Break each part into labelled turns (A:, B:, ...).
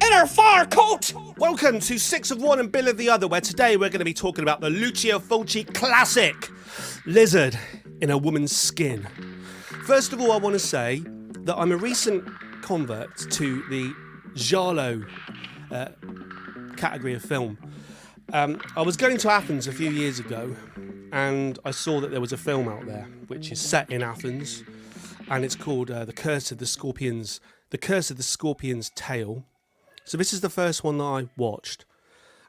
A: inner fur coat!
B: Welcome to Six of One and Bill of the Other, where today we're going to be talking about the Lucio Fulci classic, Lizard in a Woman's Skin. First of all, I want to say that I'm a recent convert to the Giallo category of film. I was going to Athens a few years ago, and I saw that there was a film out there which is set in Athens, and it's called The Curse of the Scorpion's Tale. So this is the first one that I watched,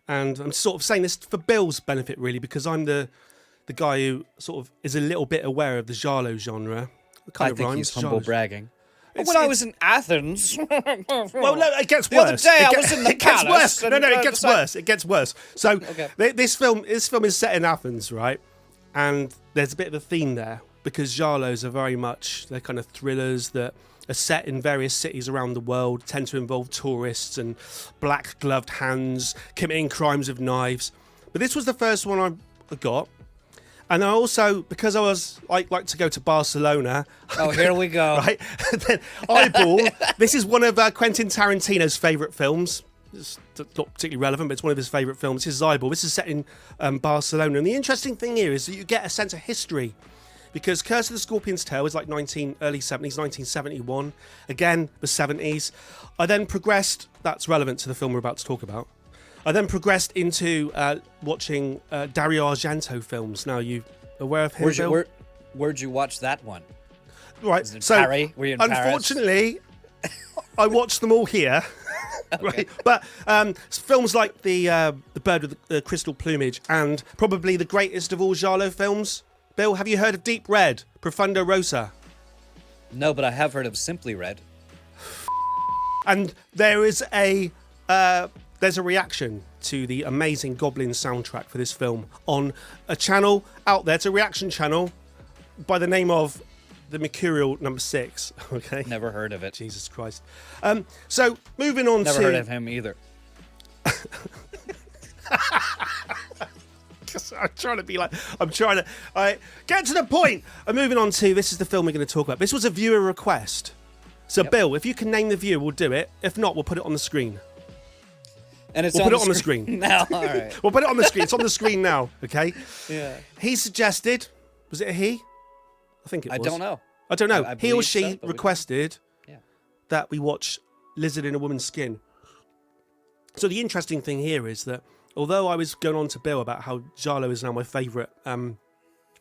B: and I'm sort of saying this for Bill's benefit, really, because I'm the guy who sort of is a little bit aware of the Giallo genre.
A: I think he's humble bragging. When I was in Athens...
B: Well, no, it gets
A: The
B: worse.
A: other day I was in the palace.
B: No, it gets worse. It gets worse. So this film is set in Athens, right? And there's a bit of a theme there, because Giallos are very much, they're kind of thrillers that are set in various cities around the world, tend to involve tourists and black-gloved hands committing crimes with knives. But this was the first one I got. And I also, because I like to go to Barcelona.
A: Oh, here we go.
B: Right? Then Eyeball. This is one of Quentin Tarantino's favourite films. It's not particularly relevant, but it's one of his favourite films. This is Eyeball. This is set in Barcelona. And the interesting thing here is that you get a sense of history. Because Curse of the Scorpion's Tale is like early 70s, 1971. Again, the 70s. I then progressed, that's relevant to the film we're about to talk about. I then progressed into watching Dario Argento films. Now, you aware of him, Bill?
A: Where'd you watch that one?
B: Right,
A: Was it
B: so
A: Paris? Were you in
B: unfortunately, I watched them all here.
A: Okay.
B: Right, but films like the Bird with the Crystal Plumage and probably the greatest of all Giallo films. Bill, have you heard of Deep Red, Profundo Rosa?
A: No, but I have heard of Simply Red.
B: And there is there's a reaction to the amazing Goblin soundtrack for this film on a channel out there. It's a reaction channel by the name of the Mercurial number 6. Okay.
A: Never heard of it.
B: Jesus Christ. So moving on
A: Never heard of him either.
B: I'm trying to get to the point. I'm moving on to, this is the film we're going to talk about. This was a viewer request. So Bill, if you can name the viewer, we'll do it. If not, we'll put it on the screen.
A: And
B: we'll put it on the screen
A: now. All right.
B: We'll put it on the screen. It's on the screen now. Okay.
A: Yeah.
B: He suggested. Was it a he? I think it was.
A: I don't know.
B: I don't know.
A: I
B: He or
A: believe
B: she
A: so,
B: requested that we watch Lizard in a Woman's Skin. So the interesting thing here is that although I was going on to Bill about how Giallo is now my favourite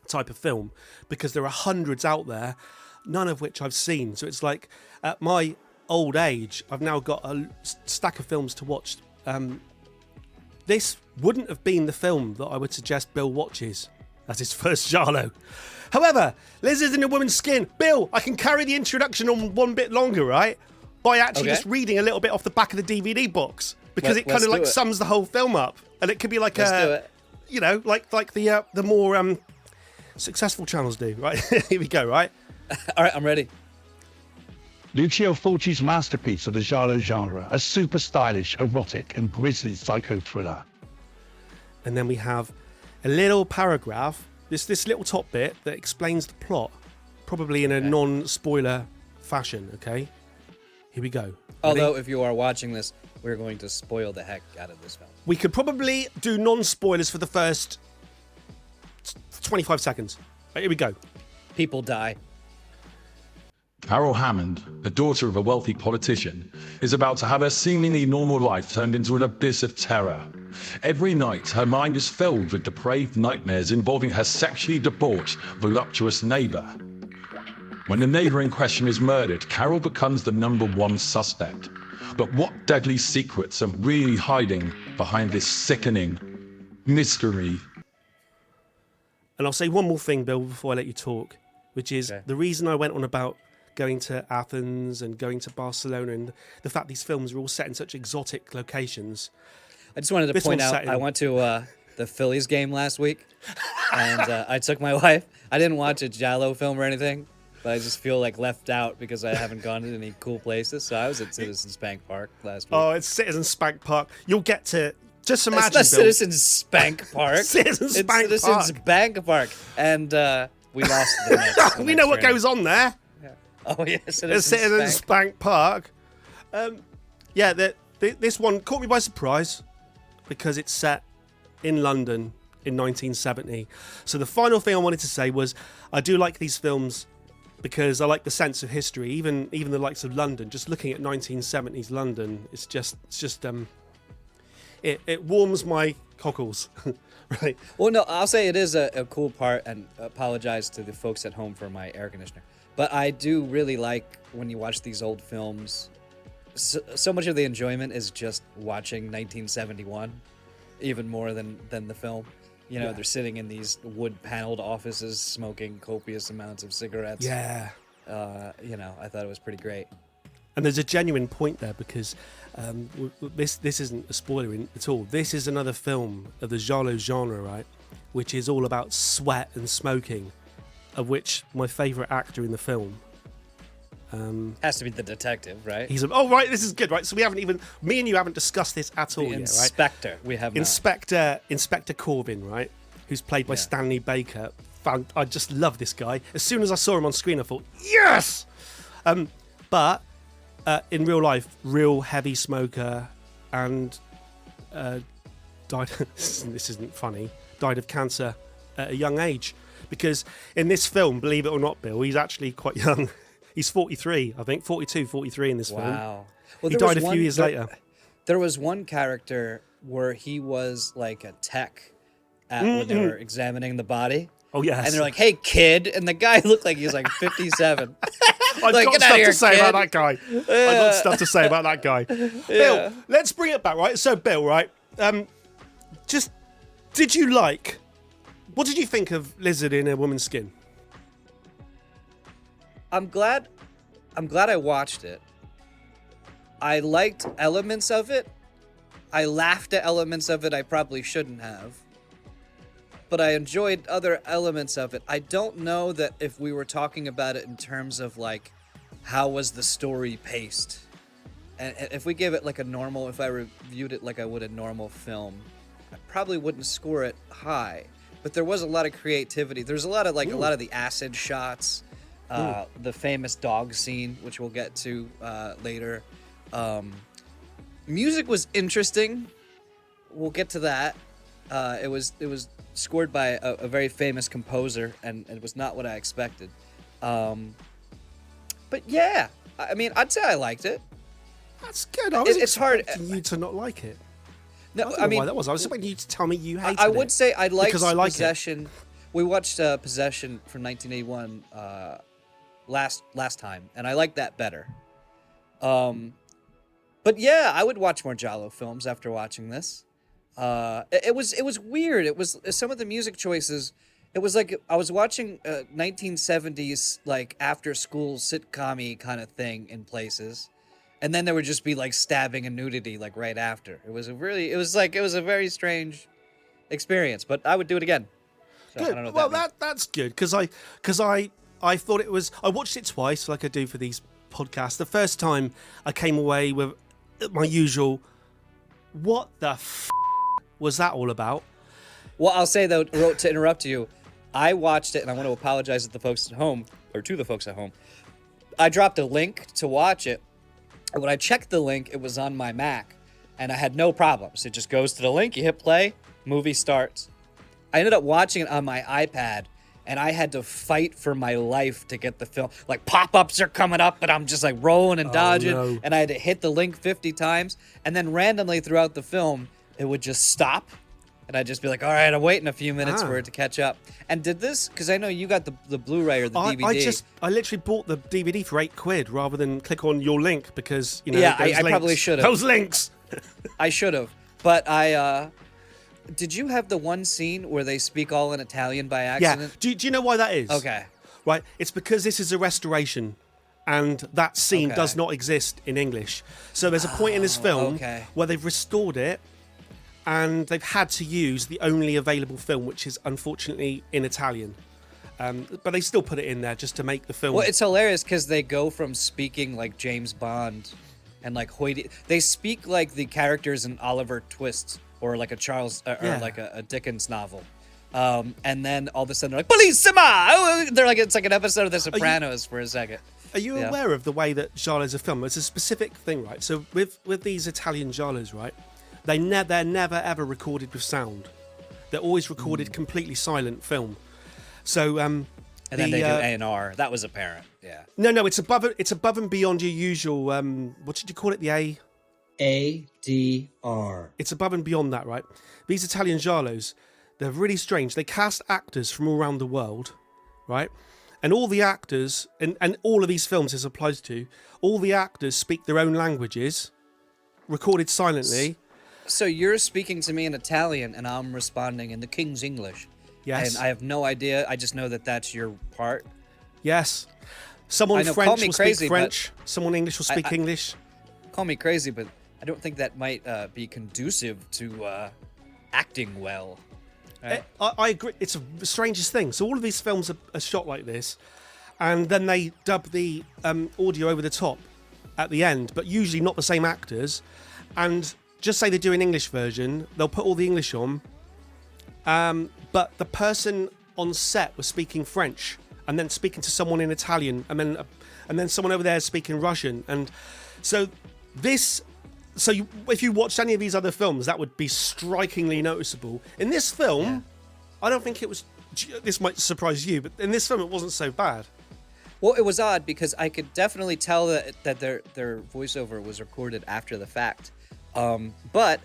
B: type of film, because there are hundreds out there, none of which I've seen. So it's like at my old age, I've now got a stack of films to watch. This wouldn't have been the film that I would suggest Bill watches as his first Giallo. However, Lizard in a Woman's Skin. Bill, I can carry the introduction on one bit longer, right? By actually just reading a little bit off the back of the DVD box. Because it kind of like sums the whole film up. And it could be like you know, like the more successful channels do, right? Here we go, right?
A: All right, I'm ready.
C: Lucio Fulci's masterpiece of the Giallo genre, a super stylish, erotic and grisly psycho thriller.
B: And then we have a little paragraph, this little top bit that explains the plot, probably in a non-spoiler fashion, okay? Here we go. Ready?
A: Although, if you are watching this, we're going to spoil the heck out of this film.
B: We could probably do non-spoilers for the first 25 seconds. Right, here we go.
A: People die.
D: Carol Hammond, the daughter of a wealthy politician, is about to have her seemingly normal life turned into an abyss of terror. Every night, her mind is filled with depraved nightmares involving her sexually debauched, voluptuous neighbor. When the neighbor in question is murdered, Carol becomes the #1 suspect. But what deadly secrets are really hiding behind this sickening mystery?
B: And I'll say one more thing, Bill, before I let you talk, which is the reason I went on about going to Athens and going to Barcelona and the fact these films are all set in such exotic locations.
A: I just wanted to point out, I went to the Phillies game last week, and I took my wife. I didn't watch a Giallo film or anything, but I just feel like left out because I haven't gone to any cool places. So I was at Citizens Bank Park last week.
B: Oh, it's Citizens Bank Park. You'll get to... Just imagine,
A: it's not Citizens Spank Park.
B: Citizens
A: Bank Park. And we lost the next.
B: We know what goes on there.
A: Yeah. Oh, yeah.
B: Citizens Bank Park. this one caught me by surprise because it's set in London in 1970. So the final thing I wanted to say was I do like these films because I like the sense of history. Even the likes of London, just looking at 1970s London, it warms my cockles. Right.
A: Well, no, I'll say it is a cool part, and apologize to the folks at home for my air conditioner. But I do really like when you watch these old films. So much of the enjoyment is just watching 1971, even more than the film. You know, they're sitting in these wood-paneled offices smoking copious amounts of cigarettes.
B: Yeah.
A: You know, I thought it was pretty great.
B: And there's a genuine point there because this isn't a spoiler at all. This is another film of the Giallo genre, right? Which is all about sweat and smoking, of which my favourite actor in the film
A: has to be the detective, right?
B: Right, this is good, right? So me and you haven't discussed this at all yet, right?
A: Inspector, we have not.
B: Inspector Corvin, right? Who's played by Stanley Baker. I just love this guy. As soon as I saw him on screen, I thought, yes! But in real life, real heavy smoker, and died. This isn't funny. Died of cancer at a young age. Because in this film, believe it or not, Bill, he's actually quite young. He's 43, I think, 42, 43 in this film.
A: Wow. Well,
B: he died a few years later.
A: There was one character where he was like a tech when they were examining the body.
B: Oh, yes.
A: And they're like, hey, kid. And the guy looked like he was like 57.
B: I've got stuff to say about that guy. I've got stuff to say about that guy. Bill, let's bring it back, right? So, Bill, right? What did you think of Lizard in a Woman's Skin?
A: I'm glad I watched it. I liked elements of it. I laughed at elements of it I probably shouldn't have. But I enjoyed other elements of it. I don't know that if we were talking about it in terms of like, how was the story paced? And if we gave it like if I reviewed it like I would a normal film, I probably wouldn't score it high. But there was a lot of creativity. There's a lot of the acid shots, the famous dog scene, which we'll get to later. Music was interesting. We'll get to that. It was scored by a very famous composer, and it was not what I expected. But yeah, I mean, I'd say I liked it.
B: That's good. I was expecting you to not like it.
A: No,
B: I mean, why that was. I was expecting you to tell me you hated it.
A: I would say I liked
B: Possession.
A: We watched Possession from 1981 last time, and I liked that better. But yeah, I would watch more Giallo films after watching this. It was weird. It was some of the music choices. It was like I was watching 1970s like after school sitcom-y kind of thing in places, and then there would just be like stabbing and nudity like right after. It was a very strange experience, but I would do it again. So,
B: good.
A: I don't know
B: that's good because I thought it was. I watched it twice like I do for these podcasts. The first time I came away with my usual, what the was that all about?
A: Well, I'll say though, to interrupt you, I watched it and I want to apologize to the folks at home. I dropped a link to watch it, and when I checked the link, it was on my Mac, and I had no problems. It just goes to the link, you hit play, movie starts. I ended up watching it on my iPad, and I had to fight for my life to get the film. Like, pop-ups are coming up, and I'm just like rolling and dodging, and I had to hit the link 50 times, and then randomly throughout the film, it would just stop, and I'd just be like, all right, I'm waiting a few minutes for it to catch up. And did this, because I know you got the Blu-ray or the DVD.
B: I literally bought the DVD for £8 rather than click on your link because, you know,
A: yeah, I probably should have.
B: Those links.
A: I should have. But did you have the one scene where they speak all in Italian by accident?
B: Yeah. Do you know why that is?
A: Okay.
B: Right. It's because this is a restoration, and that scene does not exist in English. So there's a point in this film where they've restored it, and they've had to use the only available film, which is unfortunately in Italian. But they still put it in there just to make the film.
A: Well, it's hilarious because they go from speaking like James Bond and like hoity. They speak like the characters in Oliver Twist or like a like a Dickens novel. And then all of a sudden they're like, Bellissima! They're like, it's like an episode of The Sopranos for a second.
B: Are you aware of the way that giallos are filmed? It's a specific thing, right? So with these Italian giallos, right, they're never ever recorded with sound. They're always recorded completely silent film. So
A: and then they do A&R. That was apparent. Yeah.
B: No, it's above and beyond your usual. What did you call it? The
E: ADR.
B: It's above and beyond that, right? These Italian giallos, they're really strange. They cast actors from all around the world, right? And all the actors, and all of these films this applies to, all the actors speak their own languages, recorded silently.
A: So you're speaking to me in Italian, and I'm responding in the King's English.
B: Yes.
A: And I have no idea. I just know that that's your part.
B: Yes. Someone French will speak French. Someone English will speak English.
A: Call me crazy, but I don't think that might be conducive to acting well. Right?
B: I agree. It's the strangest thing. So all of these films are shot like this, and then they dub the audio over the top at the end, but usually not the same actors. And just say they do an English version, they'll put all the English on, but the person on set was speaking French, and then speaking to someone in Italian, and then someone over there speaking Russian, and so this. So if you watched any of these other films, that would be strikingly noticeable. In this film, I don't think it was... This might surprise you, but in this film, it wasn't so bad.
A: Well, it was odd because I could definitely tell that their voiceover was recorded after the fact. But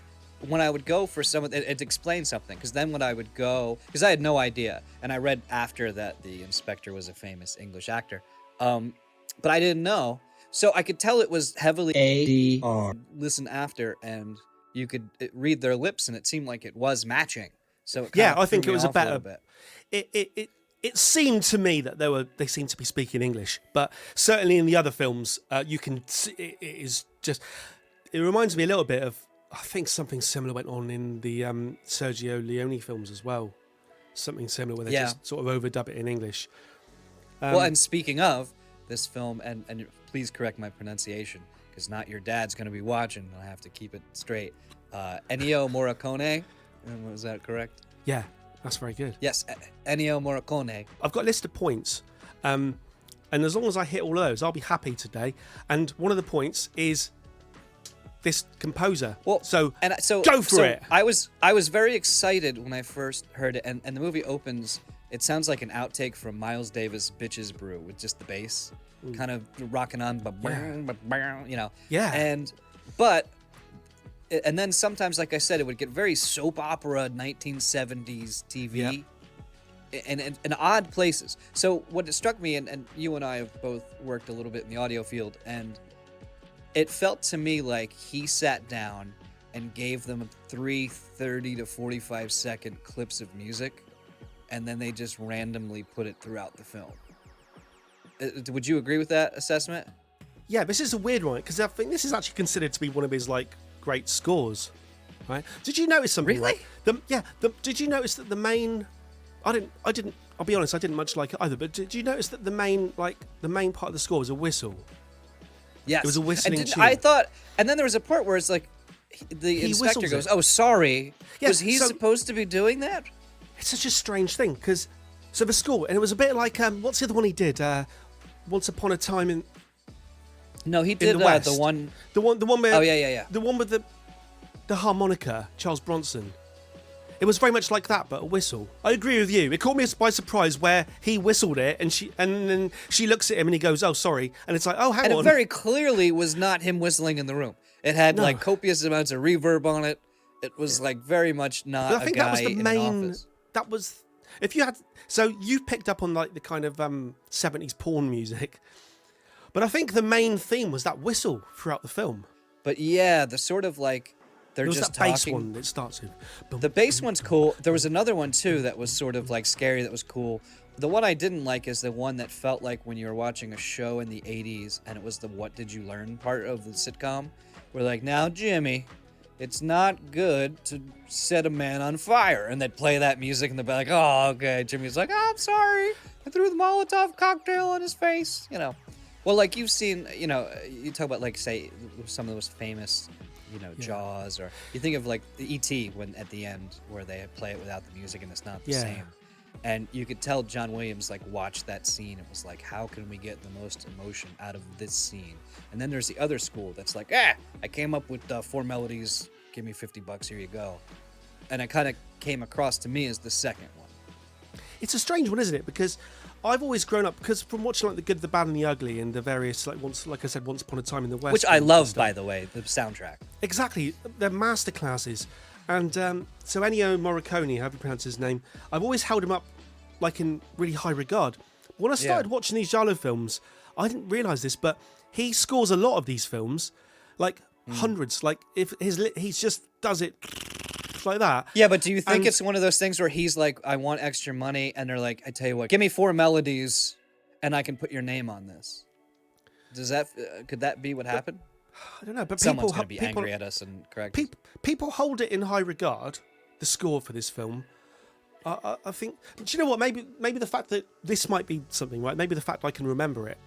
A: when I would go for someone... It explained something, because then when I would go... Because I had no idea, and I read after that the inspector was a famous English actor. But I didn't know. So I could tell it was heavily
E: ADR.
A: Listen after, and you could read their lips, and it seemed like it was matching. So
B: I think it was a better. It seemed to me that they seemed to be speaking English, but certainly in the other films, you can see it is just. It reminds me a little bit of. I think something similar went on in the Sergio Leone films as well. Something similar where they just sort of overdub it in English.
A: Well, and speaking of this film, and please correct my pronunciation, because not your dad's going to be watching, and I have to keep it straight. Ennio Morricone, was that correct?
B: Yeah, that's very good.
A: Yes, Ennio Morricone.
B: I've got a list of points, and as long as I hit all of those, I'll be happy today. And one of the points is this composer. Well, so go for it.
A: I was very excited when I first heard it, and the movie opens. It sounds like an outtake from Miles Davis' Bitches Brew with just the bass kind of rocking on, you know.
B: Yeah.
A: And then sometimes, like I said, it would get very soap opera 1970s TV in odd places. So what it struck me, and you and I have both worked a little bit in the audio field, and it felt to me like he sat down and gave them 3 30 to 45 second clips of music, and then they just randomly put it throughout the film. Would you agree with that assessment?
B: Yeah, this is a weird one, because I think this is actually considered to be one of his great scores, right? Did you notice something?
A: Really?
B: Did you notice that the main? I didn't. I'll be honest, I didn't much like it either. But did you notice that the main part of the score was a whistle?
A: Yes,
B: it was a whistling tune.
A: I thought, and then there was a part where it's like the inspector goes, "Oh, sorry." Yeah, was he supposed to be doing that?
B: It's such a strange thing, because the score, and it was a bit like what's the other one he did? Once Upon a Time in.
A: No, he did
B: the West.
A: the one
B: where.
A: Oh yeah.
B: The one with the harmonica, Charles Bronson. It was very much like that, but a whistle. I agree with you. It caught me by surprise where he whistled it, and then she looks at him and he goes, "Oh, sorry," and it's like, "Oh, hang on."
A: And it very clearly was not him whistling in the room. It had copious amounts of reverb on it. It was very much not. But I think
B: that was the
A: in
B: main.
A: an office.
B: That was if you had. So you picked up on the kind of 70s porn music, but I think the main theme was that whistle throughout the film.
A: But yeah, the sort of they're just talking.
B: Bass one that starts with.
A: The bass one's cool. There was another one too that was sort of scary. That was cool. The one I didn't like is the one that felt like when you were watching a show in the 80s, and it was the "What Did You Learn" part of the sitcom. We're now, Jimmy, it's not good to set a man on fire, and they'd play that music, and they'd be like, "Oh, okay." Jimmy's like, "Oh, I'm sorry, I threw the Molotov cocktail on his face," Well, you've seen, you talk about say some of the most famous, Jaws, or you think of E.T. when at the end where they play it without the music and it's not the same. And you could tell John Williams like watched that scene and was like, how can we get the most emotion out of this scene? And then there's the other school that's like, I came up with 4 melodies, give me $50, here you go. And it kind of came across to me as the second one.
B: It's a strange one, isn't it? Because I've always grown up, because from watching like The Good, the Bad and the Ugly and the various, like I said, Once Upon a Time in the West.
A: Which I love, by the way, the soundtrack.
B: Exactly. They're masterclasses. And so Ennio Morricone, however you pronounce his name, I've always held him up like in really high regard. When I started watching these Giallo films, I didn't realise this, but he scores a lot of these films, like hundreds. Like if he just does it like that.
A: Yeah, but do you think it's one of those things where he's like, I want extra money, and they're like, I tell you what, give me 4 melodies, and I can put your name on this? Does that could that be what happened?
B: I don't know, but
A: someone's going to be angry at us and correct us.
B: People hold it in high regard, the score for this film. I think. Do you know what? Maybe the fact that this might be something, right? Maybe the fact I can remember it.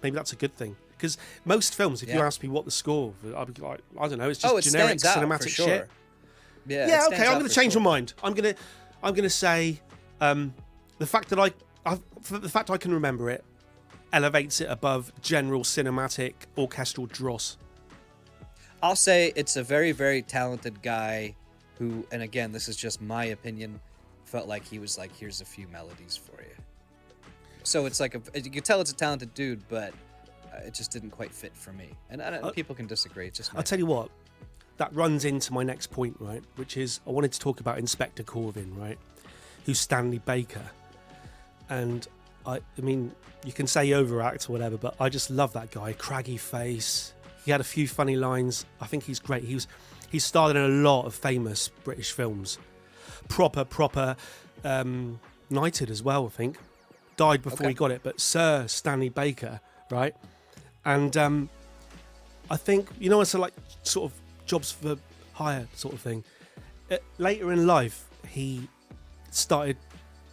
B: Maybe that's a good thing. Because most films, if you ask me what the score, I'd be like, I don't know. It's just generic cinematic shit. Yeah. Okay. I'm going to change my mind. I'm going to say the fact that the fact I can remember it elevates it above general cinematic orchestral dross.
A: I'll say it's a very, very talented guy who, and again, this is just my opinion, felt like he was like, here's a few melodies for you. So it's like, you can tell it's a talented dude, but it just didn't quite fit for me. And people can disagree. It's just
B: I'll tell you what, that runs into my next point, right? Which is, I wanted to talk about Inspector Corvin, right? Who's Stanley Baker. And I mean, you can say overact or whatever, but I just love that guy. Craggy face. He had a few funny lines. I think he's great. He's starred in a lot of famous British films. Proper knighted as well, I think. Died before he got it, but Sir Stanley Baker, right? And I think, it's like sort of jobs for hire sort of thing. Later in life, he started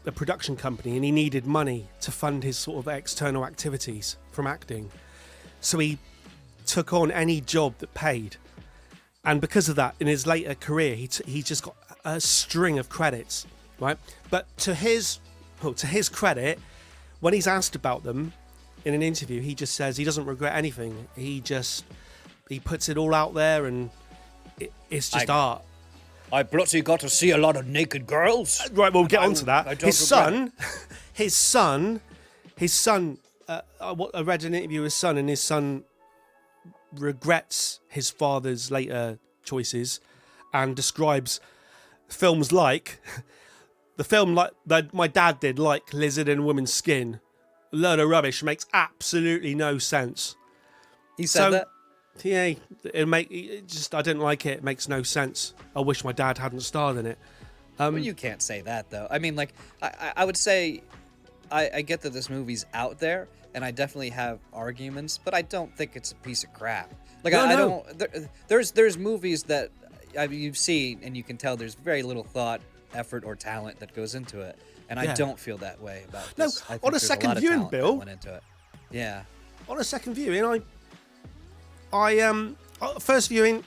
B: a production company and he needed money to fund his sort of external activities from acting. So he took on any job that paid. And because of that, in his later career, he just got a string of credits, right? But to his credit, when he's asked about them in an interview, he just says he doesn't regret anything. He puts it all out there, and it's just art.
A: I bloody got to see a lot of naked girls.
B: Right, we'll get onto that. His son. I read an interview with his son, and his son regrets his father's later choices and describes films like the film like that my dad did, like Lizard in a Woman's Skin. A load of rubbish, makes absolutely no sense.
A: He said that?
B: Yeah, I didn't like it. It makes no sense. I wish my dad hadn't starred in it.
A: Well, you can't say that though. I mean, like, I would say I get that this movie's out there, and I definitely have arguments, but I don't think it's a piece of crap. Like, I don't. There's movies that you've seen, and you can tell there's very little thought, effort, or talent that goes into it, and I don't feel that way about this.
B: No, on a second viewing, Bill.
A: Went into it. Yeah. On
B: a second viewing, I first viewing,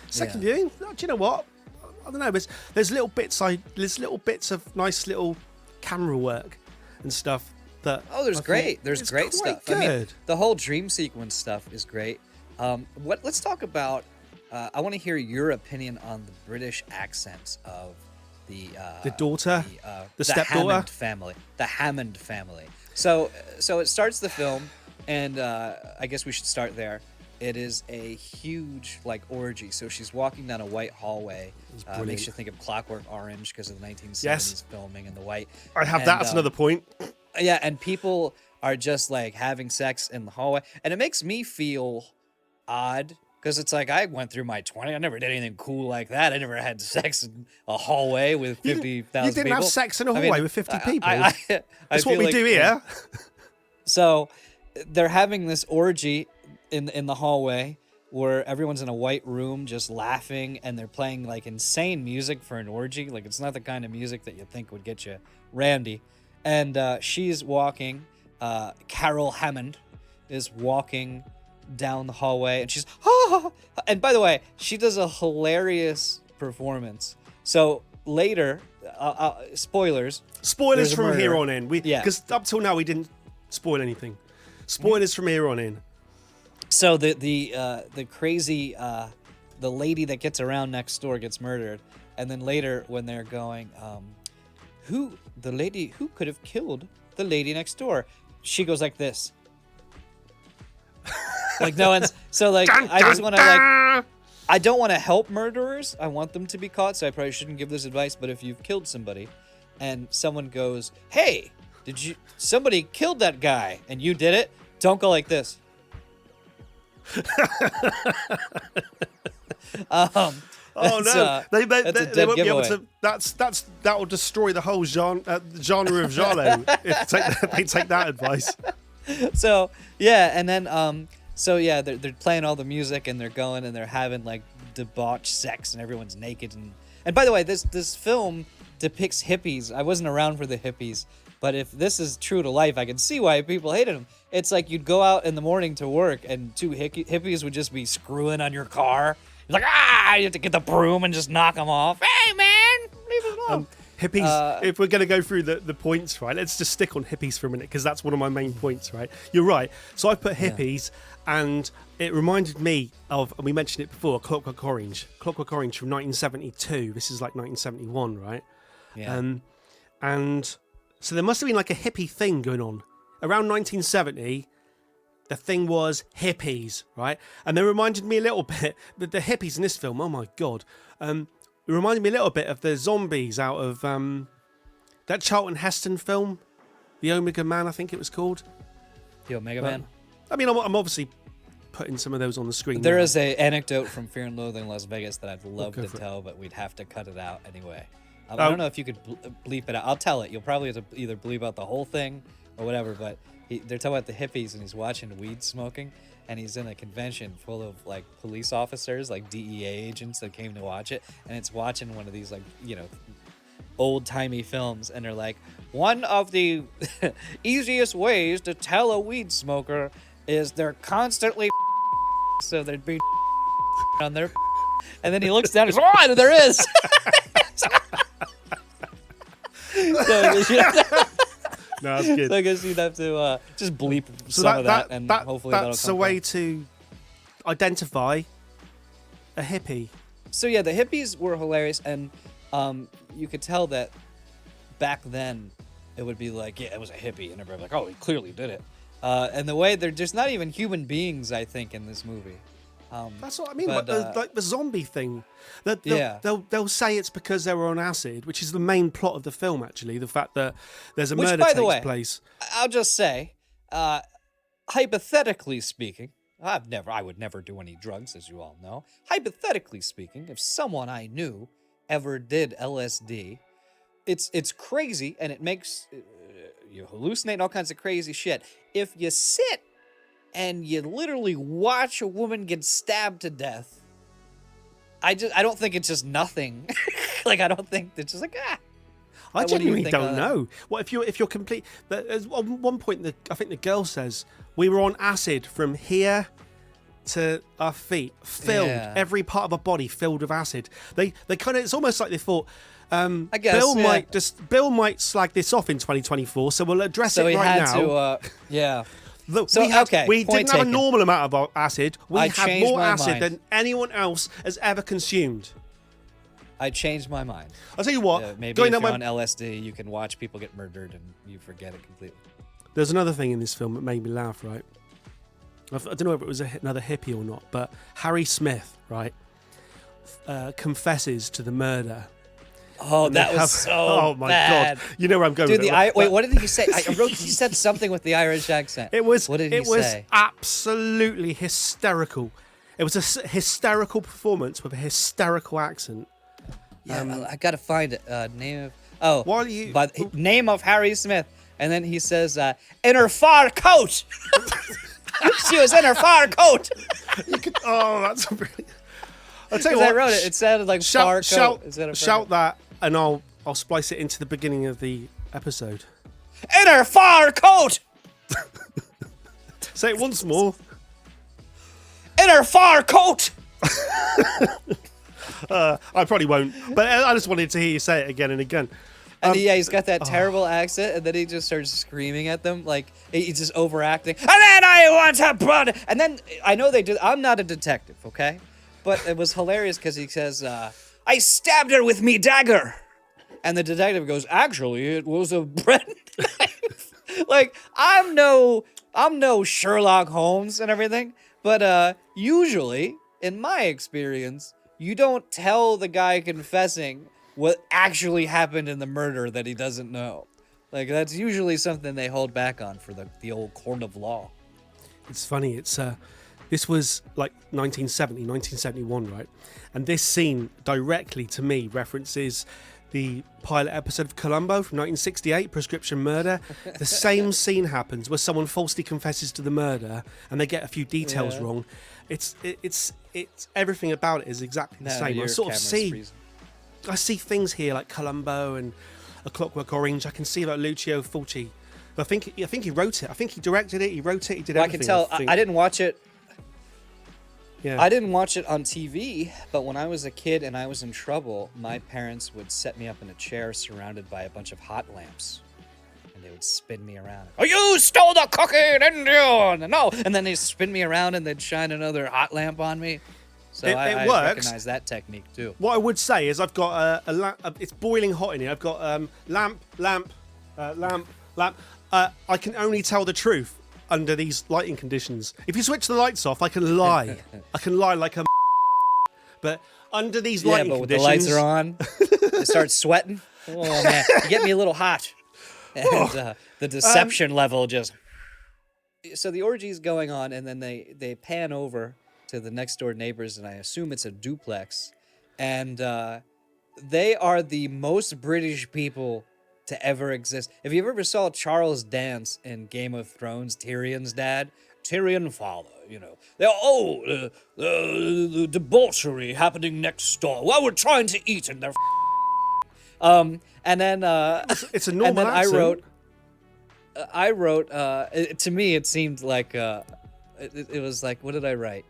B: second viewing. Do you know what? I don't know. There's little bits of nice little camera work and stuff that.
A: Oh, there's great stuff.
B: Good.
A: I mean, the whole dream sequence stuff is great. Let's talk about. I want to hear your opinion on the British accents of the
B: daughter, the stepdaughter
A: family, the Hammond family. So it starts the film, and I guess we should start there. It is a huge orgy. So she's walking down a white hallway. Makes you think of Clockwork Orange because of the 1970s filming and the white.
B: I have that. That's another point.
A: Yeah, and people are just having sex in the hallway, and it makes me feel odd because it's like I went through my 20s. I never did anything cool like that. I never had sex in a hallway with 50,000 people.
B: You didn't have sex in a hallway with 50 people. That's what we
A: do
B: here.
A: So they're having this orgy in the hallway where everyone's in a white room just laughing, and they're playing insane music for an orgy. It's not the kind of music that you think would get you randy. And she's walking. Carol Hammond is walking down the hallway, and she's and by the way, she does a hilarious performance. So later, spoilers.
B: Spoilers from here on in. Because up till now we didn't spoil anything. Spoilers from here on in.
A: So the crazy the lady that gets around next door gets murdered, and then later when they're going, who could have killed the lady next door? She goes like this. Like no one's so like I just want to like I don't want to help murderers. I want them to be caught, so I probably shouldn't give this advice. But if you've killed somebody, and someone goes, "Hey, somebody killed that guy, and you did it," don't go like this.
B: Oh no! They won't be able to. That will destroy the whole genre of Giallo if they take that advice.
A: So yeah, and then they're playing all the music and they're going and they're having like debauched sex and everyone's naked and by the way, this film depicts hippies. I wasn't around for the hippies, but if this is true to life, I can see why people hated them. It's like you'd go out in the morning to work and two hippies would just be screwing on your car. You're like, you have to get the broom and just knock them off. Hey man, leave it alone.
B: Hippies, if we're going to go through the points, right, let's just stick on hippies for a minute because that's one of my main points, right? You're right. So I put hippies and it reminded me of, and we mentioned it before, Clockwork Orange. Clockwork Orange from 1972. This is like 1971, right?
A: Yeah.
B: And so there must have been like a hippie thing going on. Around 1970, the thing was hippies, right? And they reminded me a little bit, but the hippies in this film, oh my God. It reminded me a little bit of the zombies out of that Charlton Heston film, The Omega Man, I think it was called.
A: The Omega Man?
B: I mean, I'm obviously putting some of those on the screen.
A: There is an anecdote from Fear and Loathing in Las Vegas that I'd love to tell, but we'd have to cut it out anyway. I don't know if you could bleep it out. I'll tell it. You'll probably have to either bleep out the whole thing or whatever, but they're talking about the hippies and he's watching weed smoking. And he's in a convention full of like police officers, like DEA agents that came to watch it. And it's watching one of these like, old timey films. And they're like, one of the easiest ways to tell a weed smoker is they're constantly so there'd be on their. And then he looks down and goes, oh, there is.
B: No, that's good.
A: So I guess you'd have to just bleep some of that and hopefully that'll come.
B: That's a way to identify a hippie.
A: So yeah, the hippies were hilarious, and you could tell that back then it would be like, yeah, it was a hippie, and everybody was like, oh, he clearly did it. And the way they're just not even human beings, I think, in this movie.
B: That's what I mean, but like the zombie thing. They'll say it's because they were on acid, which is the main plot of the film. Actually, the fact that there's a murder takes place.
A: I'll just say, hypothetically speaking, I would never do any drugs, as you all know. Hypothetically speaking, if someone I knew ever did LSD, it's crazy and it makes you hallucinate all kinds of crazy shit. If you sit and you literally watch a woman get stabbed to death, I don't think it's just nothing. Like I don't think it's just like
B: I genuinely don't know. What if you're complete? At one point, I think the girl says we were on acid from here to our feet, filled every part of our body filled with acid. They kind of, it's almost like they thought. I guess Bill might slag this off in 2024, so we'll address it right now. Look, we didn't have a normal amount of acid. We had more acid than anyone else has ever consumed.
A: I changed my mind.
B: I'll tell you what.
A: Maybe if you're on LSD, you can watch people get murdered and you forget it completely.
B: There's another thing in this film that made me laugh, right? I don't know if it was another hippie or not, but Harry Smith, right, confesses to the murder.
A: Oh, that was so
B: oh my
A: bad.
B: God! You know where I'm going.
A: Dude,
B: with it.
A: Wait, what did he say? I wrote. He said something with the Irish accent. What did he say? It was
B: absolutely hysterical. It was a hysterical performance with a hysterical accent.
A: Yeah, I gotta find it. Name of Harry Smith, and then he says, "In her far coat." She was in her far coat.
B: That's brilliant. I'll tell you
A: what. I wrote it. It sounded like far coat.
B: Shout that, and I'll splice it into the beginning of the episode.
A: In her far coat.
B: Say it once more.
A: In her far coat.
B: I probably won't, but I just wanted to hear you say it again and again.
A: And he's got that terrible accent, and then he just starts screaming at them, like he's just overacting. And then I want to blood. And then I know they do. I'm not a detective, okay? But it was hilarious because he says, "I stabbed her with me dagger," and the detective goes, "Actually, it was a bread knife." Like I'm no Sherlock Holmes and everything, but usually, in my experience, you don't tell the guy confessing what actually happened in the murder that he doesn't know. Like, that's usually something they hold back on for the old court of law.
B: It's funny. This was like 1970, 1971, right? And this scene directly, to me, references the pilot episode of Columbo from 1968, Prescription Murder. The same scene happens where someone falsely confesses to the murder and they get a few details wrong. It's everything about it is exactly the same. I see things here like Columbo and A Clockwork Orange. I can see like Lucio Fulci. I think he wrote it. I think he directed it. He wrote it. He did everything.
A: I can tell. I didn't watch it.
B: Yeah.
A: I didn't watch it on TV, but when I was a kid and I was in trouble, my parents would set me up in a chair surrounded by a bunch of hot lamps. And they would spin me around. Oh, you stole the cookie, didn't you? No. And then they'd spin me around and they'd shine another hot lamp on me. So I recognize that technique too.
B: What I would say is I've got a lamp. It's boiling hot in here. I've got lamp. I can only tell the truth under these lighting conditions. If you switch the lights off, I can lie. I can lie like a. But under these lighting
A: but when
B: conditions,
A: the lights are on, I start sweating. Oh man, you get me a little hot, and the deception level just. So the orgy's going on, and then they pan over to the next door neighbors, and I assume it's a duplex, and they are the most British people to ever exist. If you ever saw Charles Dance in Game of Thrones, Tyrion's dad, Tyrion father, they're the debauchery happening next door. Well, we're trying to eat, and they're and then
B: it's a normal.
A: And then
B: accent.
A: I wrote. To me, it seemed like it was like, what did I write?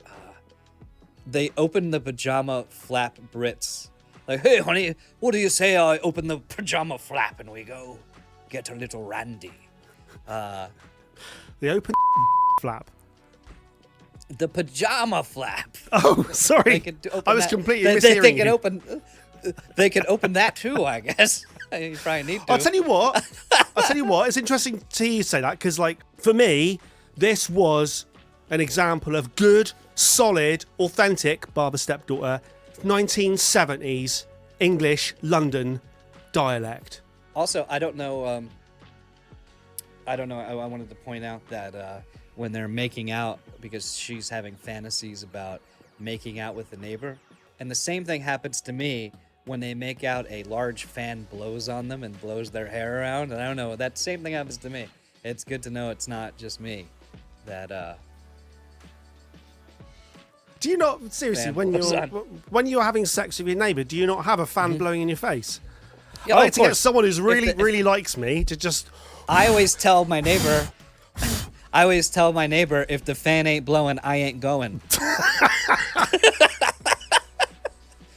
A: They opened the pajama flap Brits. Like, hey, honey, what do you say I open the pajama flap and we go get a little randy?
B: They open flap.
A: The pajama flap.
B: Oh, sorry. I was completely mishearing
A: they
B: you.
A: can open. They can open that too, I guess. You probably need to.
B: I'll tell you what. It's interesting to hear you say that because, like, for me, this was an example of good, solid, authentic, bar the stepdaughter, 1970s English London dialect.
A: Also, I don't know. I wanted to point out that when they're making out, because she's having fantasies about making out with the neighbor, and the same thing happens to me when they make out. A large fan blows on them and blows their hair around, and I don't know. That same thing happens to me. It's good to know it's not just me. That. Do
B: you not seriously when you're having sex with your neighbour? Do you not have a fan blowing in your face?
A: Yeah,
B: I like to get someone who's really likes me to just.
A: I always tell my neighbor. If the fan ain't blowing, I ain't going.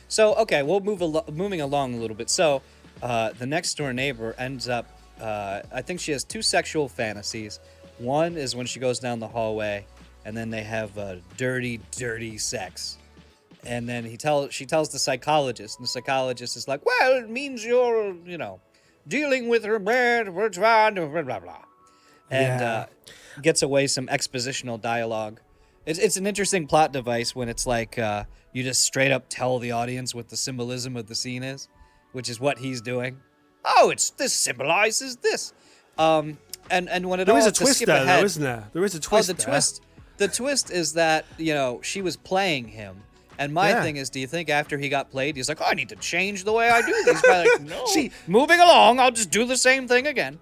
A: So okay, we'll moving along a little bit. So the next door neighbor ends up. I think she has two sexual fantasies. One is when she goes down the hallway. And then they have dirty, dirty sex. And then she tells the psychologist, and the psychologist is like, well, it means you're, dealing with her blah, blah, blah. And gets away some expositional dialogue. It's an interesting plot device when it's like you just straight up tell the audience what the symbolism of the scene is, which is what he's doing. Oh, this symbolizes this. And when it
B: there
A: all
B: is a twist there,
A: ahead,
B: though, isn't there? There is a twist.
A: The twist is that, she was playing him. And my thing is, do you think after he got played, he's like, I need to change the way I do this? Like, no. Moving along, I'll just do the same thing again.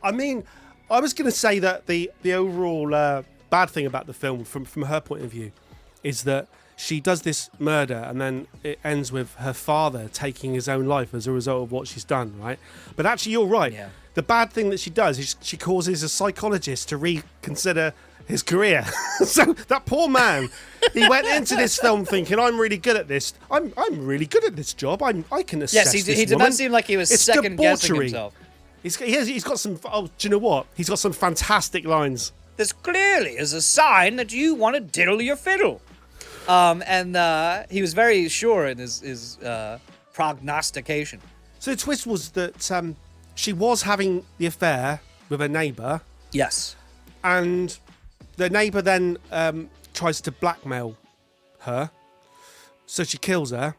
B: I mean, I was going to say that the overall bad thing about the film, from her point of view, is that she does this murder and then it ends with her father taking his own life as a result of what she's done, right? But actually, you're right. Yeah. The bad thing that she does is she causes a psychologist to reconsider his career. So that poor man, he went into this film thinking, I'm really good at this. I'm really good at this job. I can assess
A: Yes,
B: this
A: he did
B: woman.
A: not seem like he was
B: It's
A: second guessing
B: debauchery.
A: himself.
B: He's got some. Oh, do you know what? He's got some fantastic lines.
A: This clearly is a sign that you want to diddle your fiddle. And he was very sure in his prognostication.
B: So the twist was that she was having the affair with her neighbour,
A: Yes.
B: and the neighbour then tries to blackmail her, so she kills her,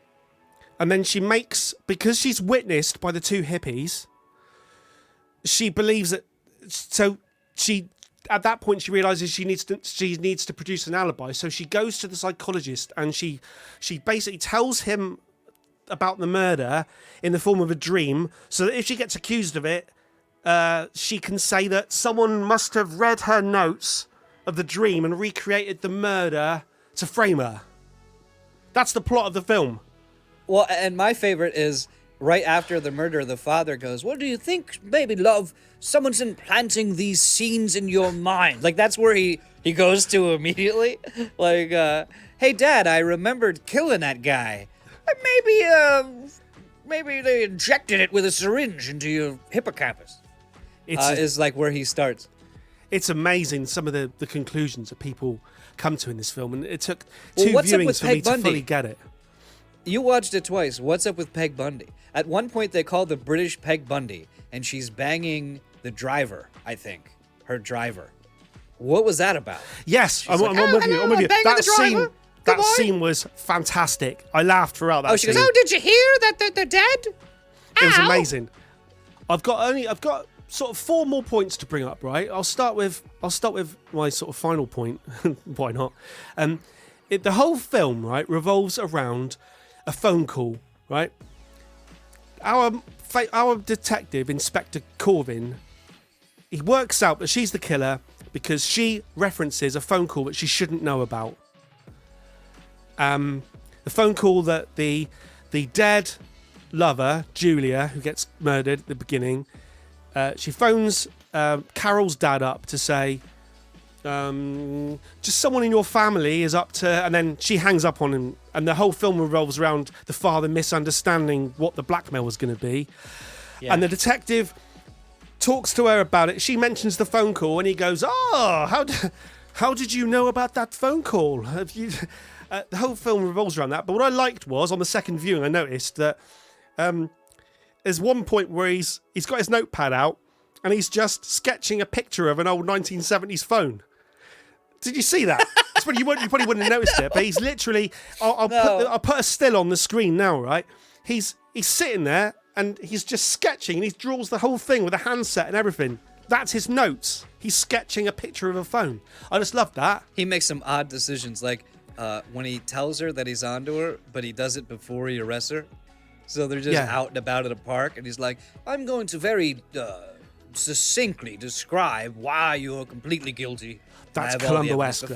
B: and then she makes, because she's witnessed by the two hippies, she believes that, so she, at that point she realises she needs to produce an alibi, so she goes to the psychologist and she basically tells him about the murder in the form of a dream, so that if she gets accused of it, she can say that someone must have read her notes of the dream and recreated the murder to frame her. That's the plot of the film.
A: Well, and my favorite is right after the murder, the father goes, "What do you think, baby love? Someone's implanting these scenes in your mind." Like, that's where he goes to immediately. Like, hey, Dad, I remembered killing that guy. Maybe they injected it with a syringe into your hippocampus. Is like where he starts.
B: It's amazing some of the conclusions that people come to in this film, and it took two viewings for me to fully get it.
A: You watched it twice. What's up with Peg Bundy? At one point, they call the British Peg Bundy, and she's banging the driver, I think. Her driver. What was that about?
B: Yes, I'm with you. I'm with you. That scene was fantastic. I laughed throughout that scene.
A: She goes, "Oh, did you hear that they're dead?"
B: It was amazing. I've got sort of 4 more points to bring up, right? I'll start with my sort of final point. Why not? The whole film, right, revolves around a phone call, right? Our detective, Inspector Corvin, he works out that she's the killer because she references a phone call that she shouldn't know about. The phone call that the dead lover, Julia, who gets murdered at the beginning, she phones Carol's dad up to say, just someone in your family is up to, and then she hangs up on him, and the whole film revolves around the father misunderstanding what the blackmail was going to be. Yeah. And the detective talks to her about it. She mentions the phone call, and he goes, "Oh, how did you know about that phone call? Have you?" The whole film revolves around that. But what I liked was, on the second viewing, I noticed that there's one point where he's got his notepad out and he's just sketching a picture of an old 1970s phone. Did you see that? You probably wouldn't have noticed it, but he's literally. I'll put a still on the screen now, right? He's sitting there and he's just sketching, and he draws the whole thing with a handset and everything. That's his notes. He's sketching a picture of a phone. I just love that.
A: He makes some odd decisions, like when he tells her that he's onto her, but he does it before he arrests her. So they're just out and about at a park, and he's like, "I'm going to very succinctly describe why you're completely guilty."
B: That's Columbo-esque.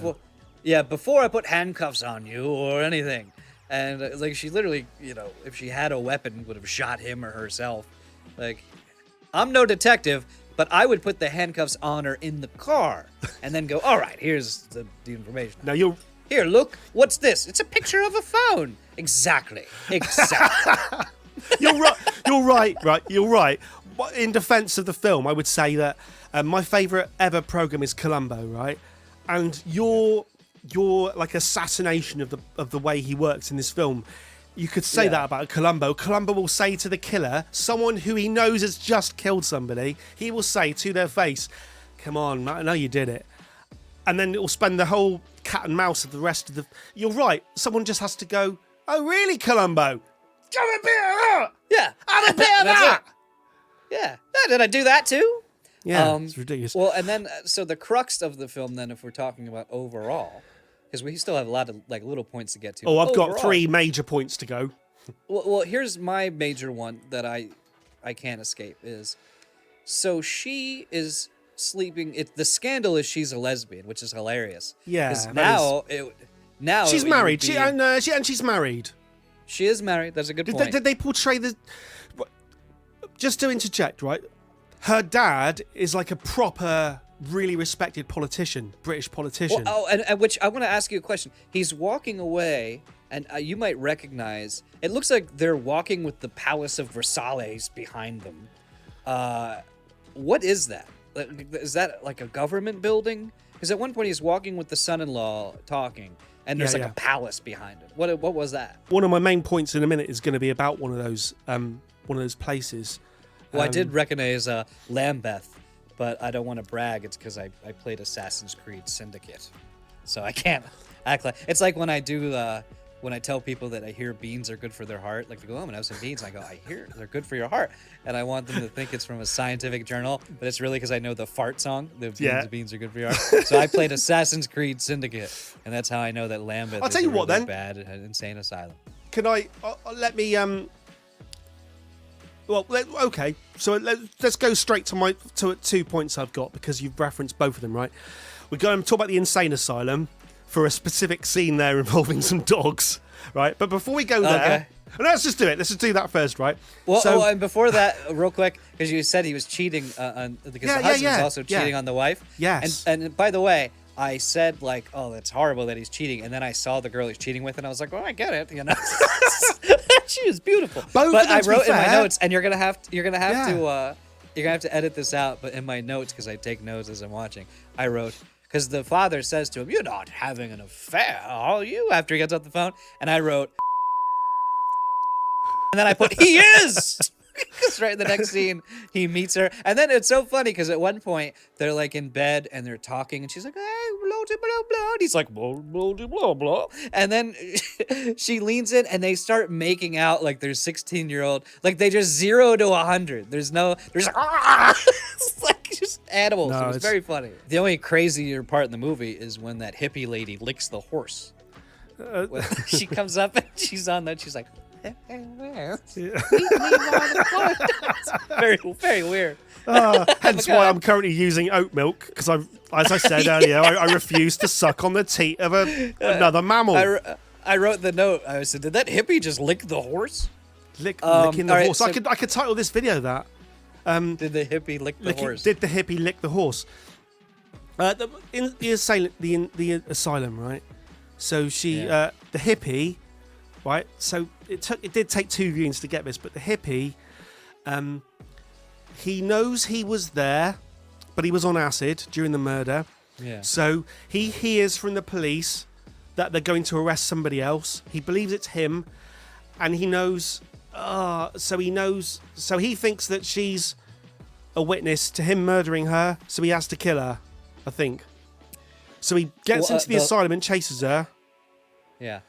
A: Before I put handcuffs on you or anything. And like, she literally, if she had a weapon, would have shot him or herself. Like, I'm no detective, but I would put the handcuffs on her in the car and then go, "All right, here's the information.
B: Now
A: Here, look, what's this? It's a picture of a phone." Exactly.
B: You're right. You're right. In defense of the film, I would say that my favorite ever program is Columbo, right? And your like assassination of the way he works in this film, you could say that about Columbo. Columbo will say to the killer, someone who he knows has just killed somebody, he will say to their face, "Come on, I know you did it." And then it will spend the whole cat and mouse of the rest of the... You're right. Someone just has to go, "Oh, really, Columbo? Have a bit of that."
A: Yeah.
B: Have a bit of that.
A: Yeah. Did I do that too?
B: Yeah, it's ridiculous.
A: Well, and then, so the crux of the film, then, if we're talking about overall, because we still have a lot of like little points to get to.
B: Oh, I've got 3 major points to go.
A: Well, here's my major one that I can't escape is, so she is sleeping. The scandal is she's a lesbian, which is hilarious.
B: Yeah.
A: Now
B: she's married. She's married.
A: She is married. That's a good point.
B: Did they portray the? Just to interject, right? Her dad is like a proper really respected politician, British politician.
A: Well, and which I want to ask you a question. He's walking away, and you might recognize. It looks like they're walking with the Palace of Versailles behind them. What is that? Is that like a government building? Because at one point he's walking with the son-in-law talking, and there's a palace behind him. What was that?
B: One of my main points in a minute is going to be about one of those places.
A: Well, I did recognize Lambeth, but I don't want to brag. It's because I played Assassin's Creed Syndicate, so I can't act like. It's like when I do when I tell people that I hear beans are good for their heart. Like they go, "Oh, I'm gonna have some beans." I go, "I hear they're good for your heart," and I want them to think it's from a scientific journal, but it's really because I know the fart song. The beans are good for your heart. So I played Assassin's Creed Syndicate, and that's how I know that Lambeth is a really bad insane asylum.
B: Can I let me Well, okay. So let's go straight to 2 points I've got, because you've referenced both of them, right? We're going to talk about the insane asylum for a specific scene there involving some dogs, right? But before we go there, let's just do it. Let's just do that first, right?
A: Well, and before that, real quick, because you said he was cheating because the husband's also cheating on the wife.
B: Yes.
A: And by the way, I said like, oh, that's horrible that he's cheating, and then I saw the girl he's cheating with, and I was like, well, I get it, you know. She was beautiful. But I wrote in my notes, and you're gonna have to edit this out. But in my notes, because I take notes as I'm watching, I wrote, because the father says to him, "You're not having an affair, are you?" After he gets off the phone, and I wrote, and then I put, "He is." Because right in the next scene, he meets her. And then it's so funny because at one point, they're like in bed and they're talking. And she's like, hey, blah, blah, blah. And he's like, blah, blah, blah, blah. And then she leans in and they start making out like they're 16-year-old. Like they just 0 to 100. There's like, it's like just animals. No, it's very funny. The only crazier part in the movie is when that hippie lady licks the horse. She comes up and she's on that. She's like, very, very weird.
B: Hence why I'm currently using oat milk, because as I said earlier, I refuse to suck on the teat of another mammal.
A: I wrote the note. I said, "Did that hippie just lick the horse?"
B: Licking the horse. So I could title this video that.
A: Did the hippie lick the horse?
B: Did the hippie lick the horse? In the asylum, right? So she, the hippie. Right, so it did take 2 viewings to get this, but the hippie, he knows he was there, but he was on acid during the murder.
A: Yeah.
B: So he hears from the police that they're going to arrest somebody else. He believes it's him, and he knows. So he thinks that she's a witness to him murdering her. So he has to kill her, I think. So he gets into the asylum and chases her.
A: Yeah.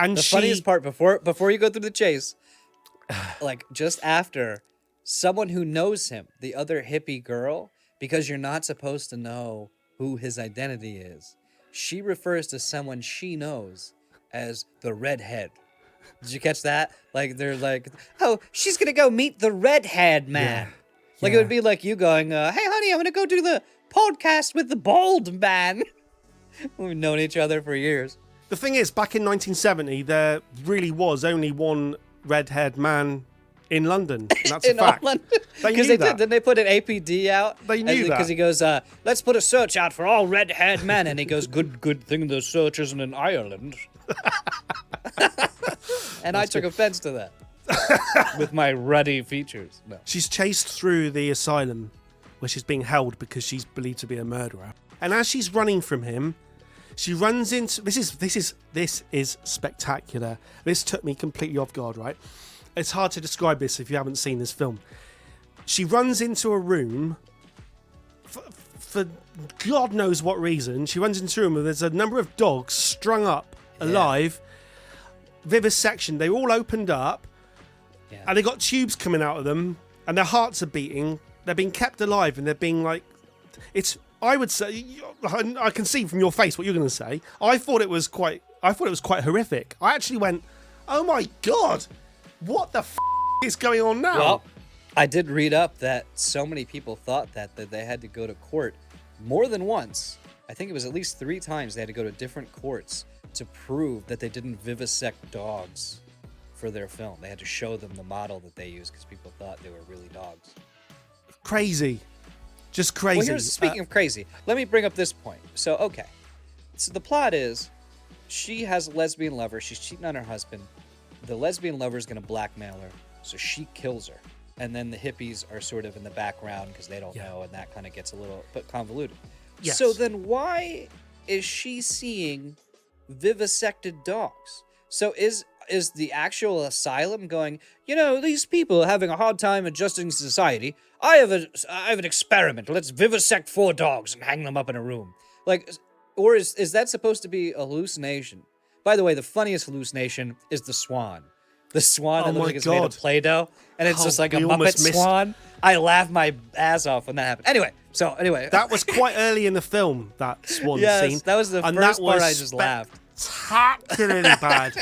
B: And
A: the funniest part, before you go through the chase, like just after, someone who knows him, the other hippie girl, because you're not supposed to know who his identity is, she refers to someone she knows as the redhead. Did you catch that? Like they're like, oh, she's gonna go meet the redhead man. Yeah. Like it would be like you going, hey honey, I'm gonna go do the podcast with the bald man. We've known each other for years.
B: The thing is, back in 1970, there really was only one red-haired man in London. And that's a fact. They knew that.
A: Didn't they put an APD out?
B: They knew that.
A: Because he goes, let's put a search out for all red-haired men. And he goes, good thing the search isn't in Ireland. And I took offense to that. With my ruddy features. No.
B: She's chased through the asylum where she's being held because she's believed to be a murderer. And as she's running from him, she runs into this is spectacular. This took me completely off guard, right? It's hard to describe this if you haven't seen this film. She runs into a room for God knows what reason. She runs into a room where there's a number of dogs strung up, alive, vivisection. They're all opened up, and they got tubes coming out of them, and their hearts are beating. They're being kept alive, and they're being like, I would say, I can see from your face what you're going to say. I thought it was quite horrific. I actually went, oh my God, what the is going on now?
A: Well, I did read up that so many people thought that they had to go to court more than once. I think it was at least 3 times they had to go to different courts to prove that they didn't vivisect dogs for their film. They had to show them the model that they used because people thought they were really dogs.
B: Crazy. Just crazy.
A: Well, speaking of crazy, let me bring up this point. So, okay. So the plot is she has a lesbian lover. She's cheating on her husband. The lesbian lover is going to blackmail her. So she kills her. And then the hippies are sort of in the background because they don't know. And that kind of gets a little bit convoluted.
B: Yes.
A: So then why is she seeing vivisected dogs? So is the actual asylum going, these people are having a hard time adjusting to society. I have an experiment. Let's vivisect 4 dogs and hang them up in a room. Or is that supposed to be a hallucination? By the way, the funniest hallucination is the swan. The swan that looks like it's made of Play-Doh, and it's just like a Muppet swan. I laughed my ass off when that happened. Anyway.
B: That was quite early in the film, that swan scene.
A: That was the first part I just laughed.
B: Spectacularly bad.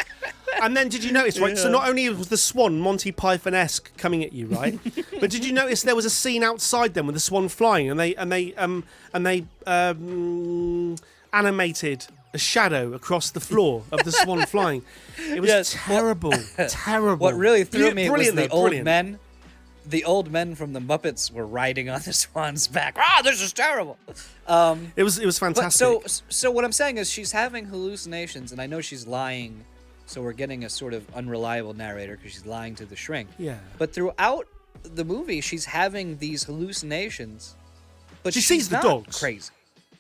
B: And then did you notice, right? Yeah. So not only was the swan Monty Python-esque coming at you, right? But did you notice there was a scene outside them with the swan flying, and they animated a shadow across the floor of the swan flying. It was terrible. Terrible.
A: What really threw me was the old men. The old men from the Muppets were riding on the swan's back. This is terrible.
B: It was fantastic.
A: So what I'm saying is she's having hallucinations, and I know she's lying. So we're getting a sort of unreliable narrator because she's lying to the shrink.
B: Yeah.
A: But throughout the movie, she's having these hallucinations. But
B: she sees the dogs.
A: Crazy.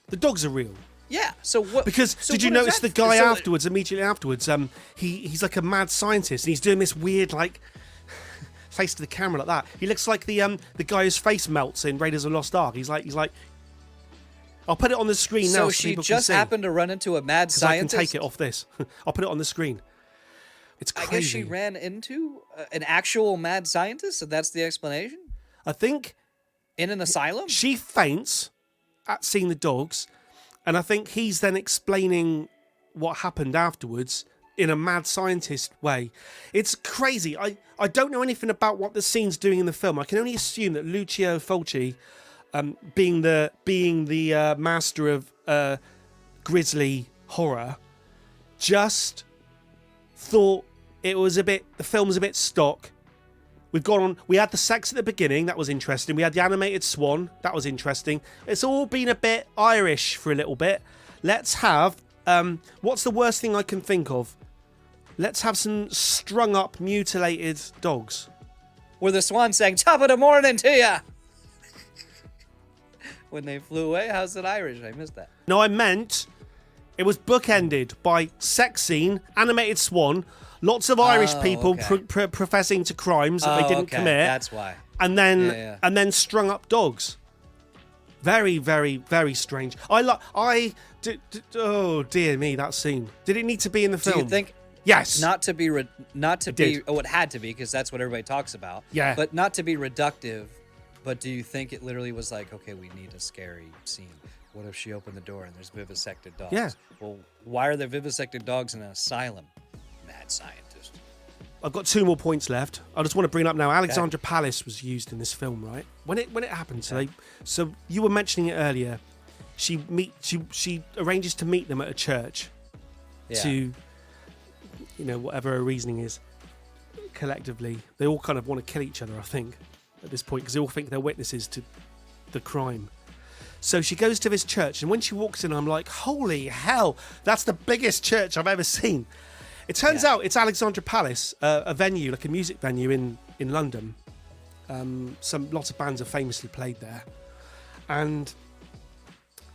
B: The dogs are real.
A: Yeah. So what?
B: Because did you notice the guy immediately afterwards? He's like a mad scientist, and he's doing this weird face to the camera like that. He looks like the guy whose face melts in Raiders of the Lost Ark. He's like. I'll put it on the screen now.
A: So she just happened to run into a mad scientist.
B: I can take it off this. I'll put it on the screen. It's crazy.
A: I guess she ran into an actual mad scientist, so that's the explanation?
B: I think...
A: In an asylum?
B: She faints at seeing the dogs, and I think he's then explaining what happened afterwards in a mad scientist way. It's crazy. I don't know anything about what the scene's doing in the film. I can only assume that Lucio Fulci, being the master of grisly horror, just thought the film was a bit stock. We had the sex at the beginning, that was interesting. We had the animated swan, that was interesting. It's all been a bit Irish for a little bit. Let's have, what's the worst thing I can think of? Let's have some strung up, mutilated dogs.
A: Were the swan saying, top of the morning to ya? When they flew away? How's it Irish? I missed that.
B: No, I meant it was bookended by sex scene, animated swan, lots of Irish people professing to crimes that they didn't commit.
A: That's why.
B: And then strung up dogs. Very, very, very strange. Oh dear me, that scene. Did it need to be in the film?
A: Do you think?
B: Yes.
A: Not to be. Oh, it had to be because that's what everybody talks about.
B: Yeah.
A: But not to be reductive. But do you think it literally was like, okay, we need a scary scene? What if she opened the door and there's vivisected dogs?
B: Yeah.
A: Well, why are there vivisected dogs in an asylum? Mad scientist.
B: I've got 2 more points left. I just want to bring up now. Alexandra Palace was used in this film, right? When it happened, so you were mentioning it earlier. She arranges to meet them at a church to, whatever her reasoning is. Collectively, they all kind of want to kill each other, I think, at this point, because they all think they're witnesses to the crime. So she goes to this church, and when she walks in, I'm like, holy hell, that's the biggest church I've ever seen. It turns out it's Alexandra Palace, a venue, like a music venue in London. Lots of bands have famously played there. And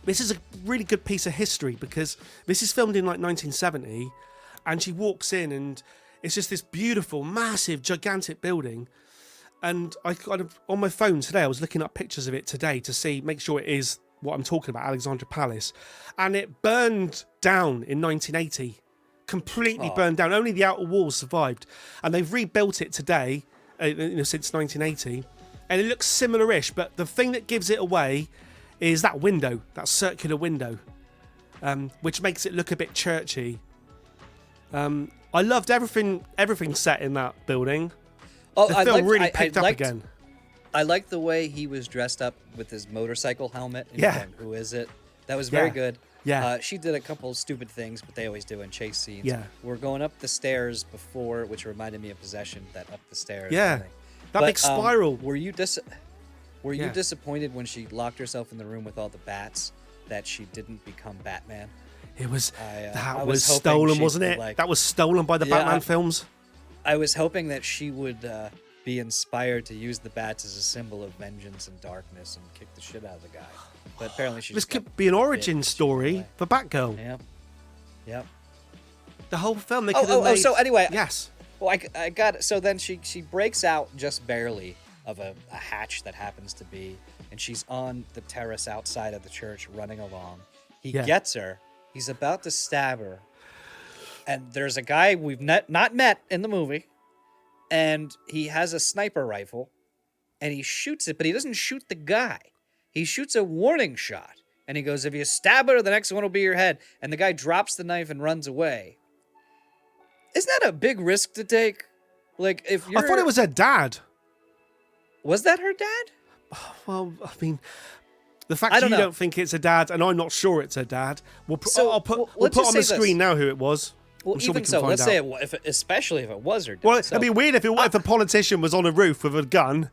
B: this is a really good piece of history because this is filmed in 1970, and she walks in and it's just this beautiful, massive, gigantic building. And I kind of, on my phone today, I was looking up pictures of it today to make sure it is what I'm talking about, Alexandra Palace. And it burned down in 1980. Completely burned down. Only the outer walls survived. And they've rebuilt it today, since 1980. And it looks similar-ish, but the thing that gives it away is that window, that circular window, which makes it look a bit churchy. I loved everything set in that building.
A: Oh,
B: the film really picked up again.
A: I liked the way he was dressed up with his motorcycle helmet. And
B: yeah.
A: Who is it? That was very good.
B: Yeah.
A: She did a couple of stupid things, but they always do in chase scenes.
B: Yeah.
A: We're going up the stairs before, which reminded me of Possession, that up the stairs.
B: Yeah. That big spiral.
A: Were you Were you disappointed when she locked herself in the room with all the bats that she didn't become Batman?
B: It was that was stolen, wasn't it? That was stolen by the Batman films.
A: I was hoping that she would be inspired to use the bats as a symbol of vengeance and darkness and kick the shit out of the guy. But apparently
B: this could be an origin story for Batgirl.
A: Yep.
B: The whole film they could have made.
A: So anyway,
B: yes.
A: Well, I got it. So then she breaks out just barely of a hatch that happens to be, and she's on the terrace outside of the church running along. He gets her. He's about to stab her. And there's a guy we've not met in the movie, and he has a sniper rifle, and he shoots it, but he doesn't shoot the guy. He shoots a warning shot, and he goes, if you stab her, the next one will be your head. And the guy drops the knife and runs away. Isn't that a big risk to take? Like, if you're...
B: I thought it was her dad.
A: Was that her dad?
B: Well, I mean... The fact you don't think it's a dad, and I'm not sure it's a dad. We'll put on the screen now who it was.
A: Well,
B: sure
A: even so, let's say, especially if it was her dad.
B: Well, it'd be weird if a politician was on a roof with a gun.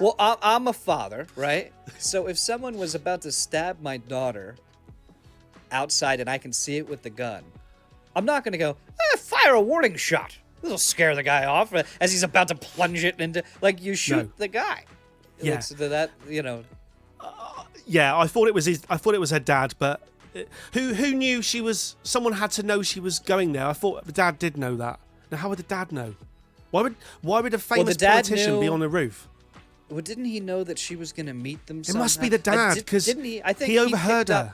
A: Well, I'm a father, right? So if someone was about to stab my daughter outside and I can see it with the gun, I'm not going to go, fire a warning shot. This will scare the guy off as he's about to plunge it into, like, you shoot the guy.
B: Yeah.
A: Like, so that, you know...
B: I thought it was her dad, but who knew she was? Someone had to know she was going there. I thought the dad did know that. Now, how would the dad know? Why would a famous politician be on the roof?
A: Well, didn't he know that she was going to meet them somehow?
B: It must be the dad, because he overheard her.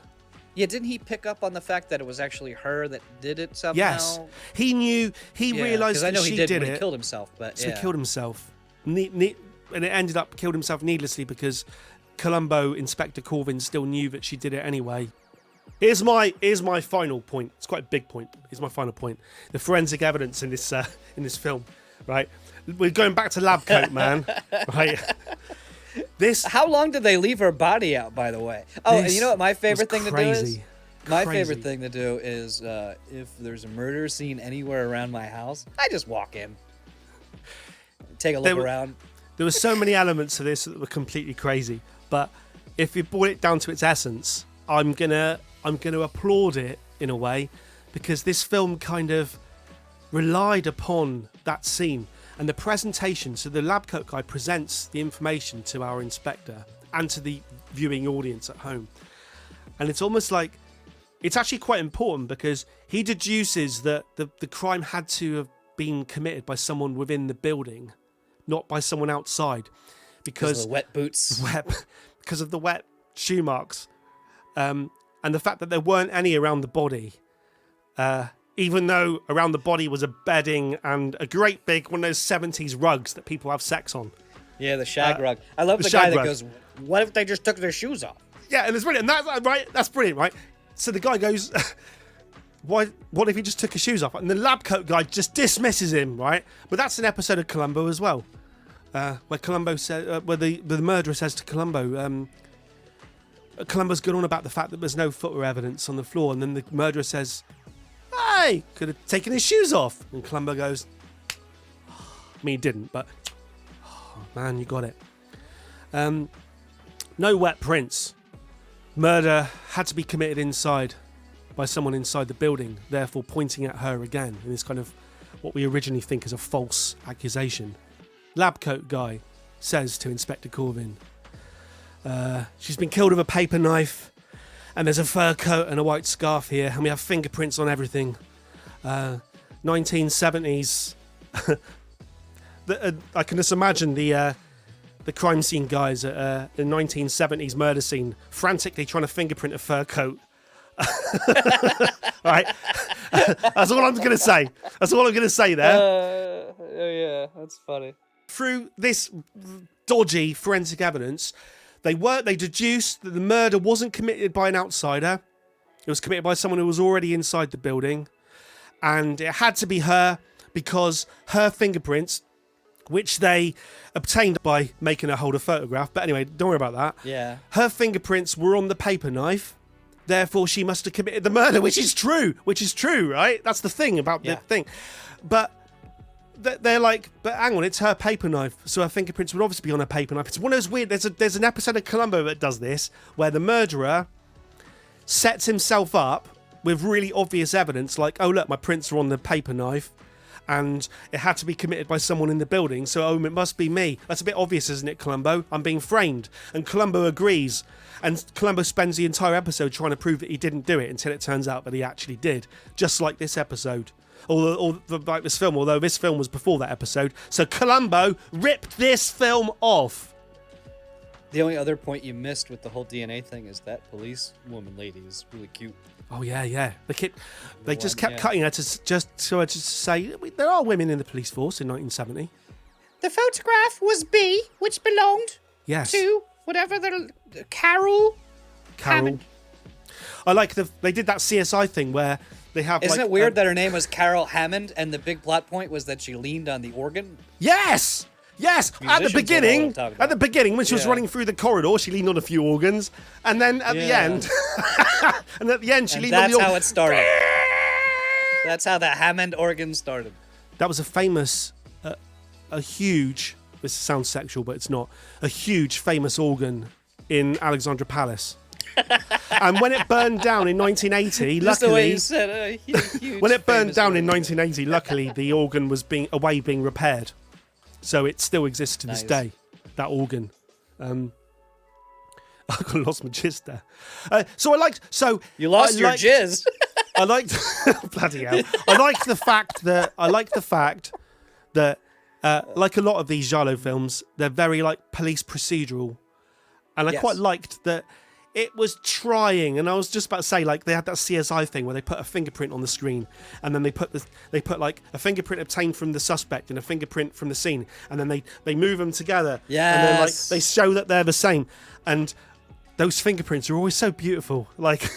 A: Yeah, didn't he pick up on the fact that it was actually her that did it somehow?
B: Yes, he knew. He realised that she did it.
A: He killed himself, but
B: so he killed himself, and it ended up killed himself needlessly because Columbo, Inspector Corvin, still knew that she did it anyway. Here's my final point. It's quite a big point. Here's my final point. The forensic evidence in this film, right? We're going back to lab coat, man. Right.
A: How long did they leave her body out, by the way? Oh, and you know what my favorite thing to do is? My favorite thing to do is if there's a murder scene anywhere around my house, I just walk in, take a look around.
B: There were so many elements to this that were completely crazy. But if you boil it down to its essence, I'm gonna applaud it in a way, because this film kind of relied upon that scene and the presentation. So the lab coat guy presents the information to our inspector and to the viewing audience at home, and it's almost like it's actually quite important because he deduces that the crime had to have been committed by someone within the building, not by someone outside. Because
A: of the wet boots.
B: Because of the wet shoe marks. And the fact that there weren't any around the body. Even though around the body was a bedding and a great big one of those 70s rugs that people have sex on.
A: Yeah, the shag rug. I love the guy that goes, what if they just took their shoes off?
B: Yeah, and it's brilliant. That's brilliant, right? So the guy goes, what if he just took his shoes off? And the lab coat guy just dismisses him, right? But that's an episode of Columbo as well. Where Columbo says, where the murderer says to Columbo, Columbo's going on about the fact that there's no footwear evidence on the floor, and then the murderer says, "Hey, could have taken his shoes off." And Columbo goes, I mean, he didn't, but man, you got it. No wet prints. Murder had to be committed inside by someone inside the building, therefore pointing at her again in this kind of what we originally think is a false accusation. Lab coat guy says to Inspector Corvin, she's been killed with a paper knife, and there's a fur coat and a white scarf here, and we have fingerprints on everything. 1970s. I can just imagine the crime scene guys at the 1970s murder scene frantically trying to fingerprint a fur coat. Right? That's all I'm going to say. That's all I'm going to say there.
A: Yeah, that's funny.
B: Through this dodgy forensic evidence, they deduced that the murder wasn't committed by an outsider. It was committed by someone who was already inside the building. And it had to be her because her fingerprints, which they obtained by making her hold a photograph. But anyway, don't worry about that.
A: Yeah.
B: Her fingerprints were on the paper knife. Therefore, she must have committed the murder, which is true, right? That's the thing about the thing. But they're like, but hang on, it's her paper knife, so her fingerprints would obviously be on her paper knife. It's one of those weird. There's an episode of Columbo that does this, where the murderer sets himself up with really obvious evidence, like, oh look, my prints are on the paper knife, and it had to be committed by someone in the building, so it must be me. That's a bit obvious, isn't it, Columbo? I'm being framed, and Columbo agrees. And Columbo spends the entire episode trying to prove that he didn't do it until it turns out that he actually did, just like this episode. Like this film, although this film was before that episode. So Columbo ripped this film off.
A: The only other point you missed with the whole DNA thing is that police woman lady is really cute.
B: Oh yeah. They just kept cutting her to say there are women in the police force in 1970.
E: The photograph was B, which belonged to whatever the Carol.
B: I like they did that CSI thing where they have.
A: Isn't it weird that her name was Carol Hammond and the big plot point was that she leaned on the organ?
B: Yes. At the beginning, when she was running through the corridor, she leaned on a few organs, and then at the end, she leaned on the organ.
A: That's how it started. That's how the Hammond organ started.
B: That was a famous, a huge. This sounds sexual, but it's not. A huge, famous organ in Alexandra Palace. And when it burned down in 1980,
A: Just
B: luckily,
A: the way you said huge,
B: when it burned down
A: organ.
B: in 1980, luckily the organ was being repaired. So it still exists to this day, that organ. I lost my jizz there.
A: You lost your jizz.
B: I liked bloody hell. I liked the fact that like a lot of these Giallo films, they're very like police procedural, and I quite liked that. It was trying, and I was just about to say, like, they had that CSI thing where they put a fingerprint on the screen, and then they put like a fingerprint obtained from the suspect and a fingerprint from the scene, and then they move them together, and then like they show that they're the same, and those fingerprints are always so beautiful, like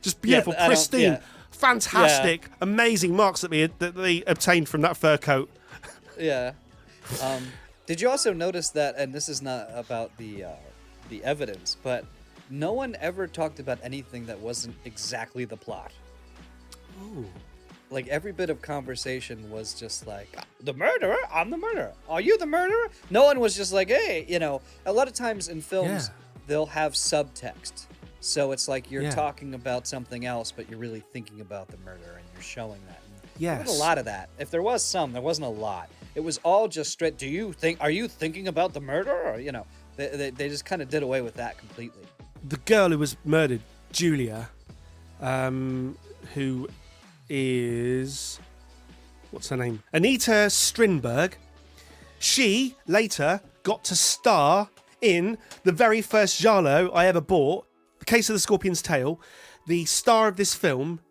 B: just beautiful, pristine, fantastic, amazing marks that they obtained from that fur coat.
A: Yeah. Did you also notice that? And this is not about the evidence, but no one ever talked about anything that wasn't exactly the plot.
B: Ooh.
A: Like, every bit of conversation was just like, the murderer? I'm the murderer. Are you the murderer? No one was just like, hey, a lot of times in films, they'll have subtext. So it's like you're talking about something else, but you're really thinking about the murder, and you're showing that. There was a lot of that. If there was some, there wasn't a lot. It was all just straight, are you thinking about the murder? Or, they just kind of did away with that completely.
B: The girl who was murdered, Julia, who is... what's her name? Anita Strindberg. She, later, got to star in the very first Giallo I ever bought, The Case of the Scorpion's Tail. The star of this film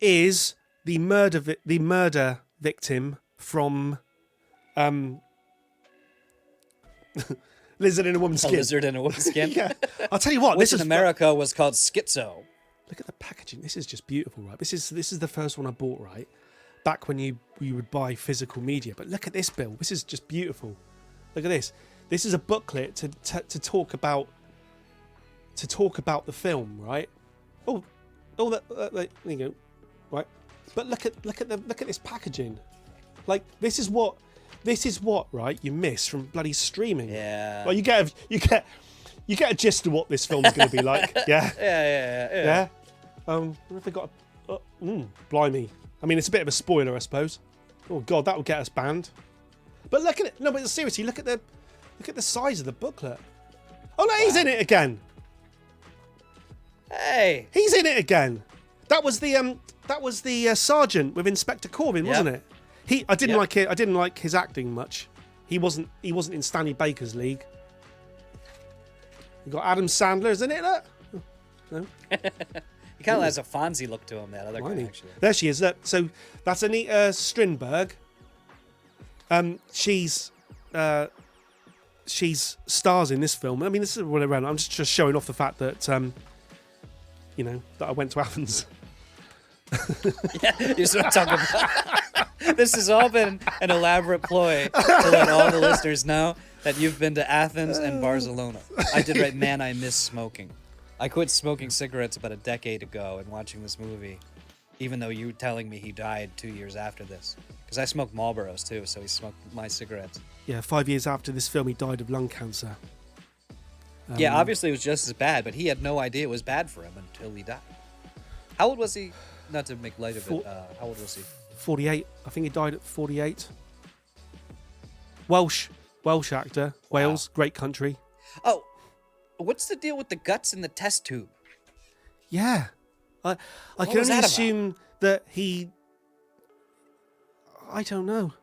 B: is the murder victim from... Lizard in a Woman's Skin.
A: A Lizard in a Woman's Skin?
B: Yeah. I'll tell you what.
A: Which in America was called Schizo.
B: Look at the packaging. This is just beautiful, right? This is the first one I bought, right? Back when you would buy physical media. But look at this, Bill. This is just beautiful. Look at this. This is a booklet to talk about the film, right? There you go. Right. But look at this packaging. Like, this is what right you miss from bloody streaming.
A: Yeah.
B: Well, you get a gist of what this film's going to be like. Yeah.
A: Yeah.
B: What have they got? Blimey. I mean, it's a bit of a spoiler, I suppose. Oh God, that would get us banned. But look at it. No, but seriously, look at the size of the booklet. Oh no, he's in it again.
A: Hey.
B: He's in it again. That was the sergeant with Inspector Corvin, wasn't it? I didn't like it. I didn't like his acting much. He wasn't in Stanley Baker's league. You got Adam Sandler, isn't it? No.
A: He kind of has a Fonzie look to him. That other guy, actually.
B: There she is. So that's Anita Strindberg. She's stars in this film. I mean, this is what around. I'm just showing off the fact that that I went to Athens.
A: Yeah, you're talking about. This has all been an elaborate ploy to let all the listeners know that you've been to Athens and Barcelona. I did write, man, I miss smoking. I quit smoking cigarettes about a decade ago and watching this movie, even though you telling me he died 2 years after this. Because I smoke Marlboros too, so he smoked my cigarettes.
B: Yeah, 5 years after this film, he died of lung cancer.
A: Yeah, obviously it was just as bad, but he had no idea it was bad for him until he died. How old was he? Not to make light of it, how old was he?
B: 48. I think he died at 48. Welsh actor.
A: Wow.
B: Wales, great country.
A: Oh, what's the deal with the guts in the test tube?
B: Yeah. I can only assume that he... I don't know.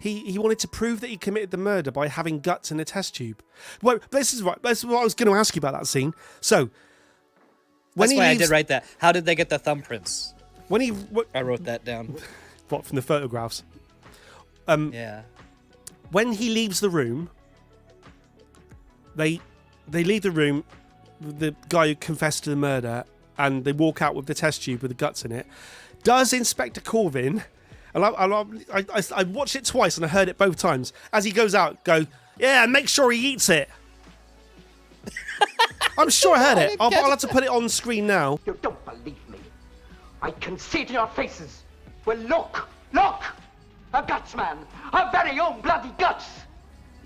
B: He wanted to prove that he committed the murder by having guts in a test tube. Well, this is what I was going to ask you about that scene. So,
A: that's why I did write that. How did they get the thumbprints?
B: I
A: wrote that down.
B: What, from the photographs?
A: Yeah.
B: When he leaves the room, they leave the room. The guy who confessed to the murder, and they walk out with the test tube with the guts in it. Does Inspector Corvin? And I watched it twice and I heard it both times. As he goes out, go, yeah, make sure he eats it. I'm sure I heard it. I'll have to put it on screen now.
F: You don't believe me. I can see it in your faces. Well, look! A guts man. Our very own bloody guts.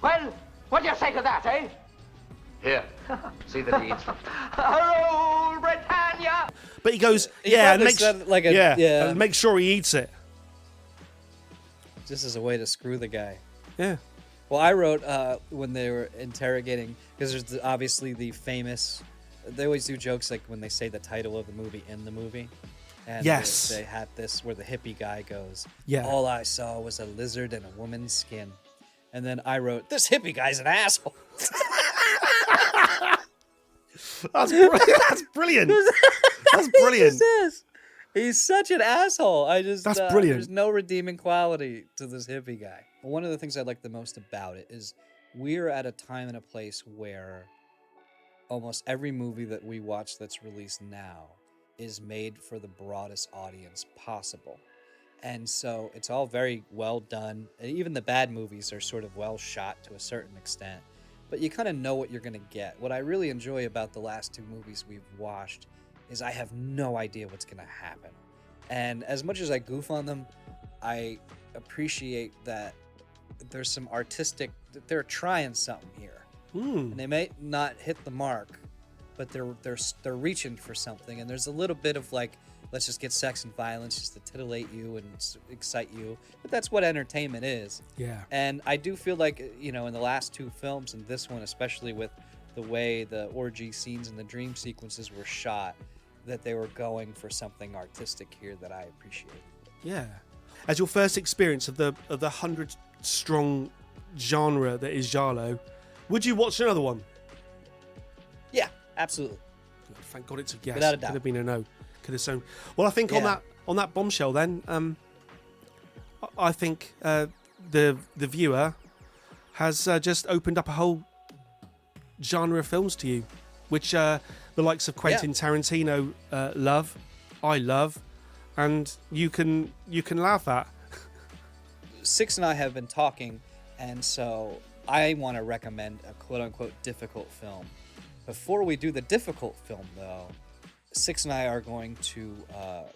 F: Well, what do you say to that, eh?
G: Here, see that he eats them.
F: Oh, Britannia!
B: But he goes, and make sure he eats it.
A: Just as a way to screw the guy.
B: Yeah.
A: Well, I wrote when they were interrogating, because there's obviously the famous, they always do jokes like when they say the title of the movie in the movie. And
B: yes.
A: They had this where the hippie guy goes,
B: yeah.
A: All I saw was a lizard in a woman's skin. And then I wrote, this hippie guy's an asshole.
B: That's brilliant. That's brilliant.
A: He just is. He's such an asshole. That's
B: brilliant.
A: There's no redeeming quality to this hippie guy. One of the things I like the most about it is we're at a time and a place where almost every movie that we watch that's released now is made for the broadest audience possible. And so it's all very well done. And even the bad movies are sort of well shot to a certain extent. But you kind of know what you're going to get. What I really enjoy about the last two movies we've watched is I have no idea what's going to happen. And as much as I goof on them, I appreciate that there's some artistic, they're trying something here. And they may not hit the mark, but they're reaching for something. And there's a little bit of like, let's just get sex and violence just to titillate you and excite you. But that's what entertainment is.
B: Yeah.
A: And I do feel like, in the last two films, and this one especially with the way the orgy scenes and the dream sequences were shot, that they were going for something artistic here that I appreciate.
B: Yeah. As your first experience of the 100-strong genre that is Giallo, would you watch another one?
A: Yeah, absolutely.
B: Thank God it's a yes.
A: Without a doubt.
B: Could have been a no. Could have sown. Well, I think on that bombshell then, I think the viewer has just opened up a whole genre of films to you, which the likes of Quentin Tarantino love, I love, and you can laugh at.
A: Six and I have been talking, and so I want to recommend a quote-unquote difficult film. Before we do the difficult film, though, Six and I are going to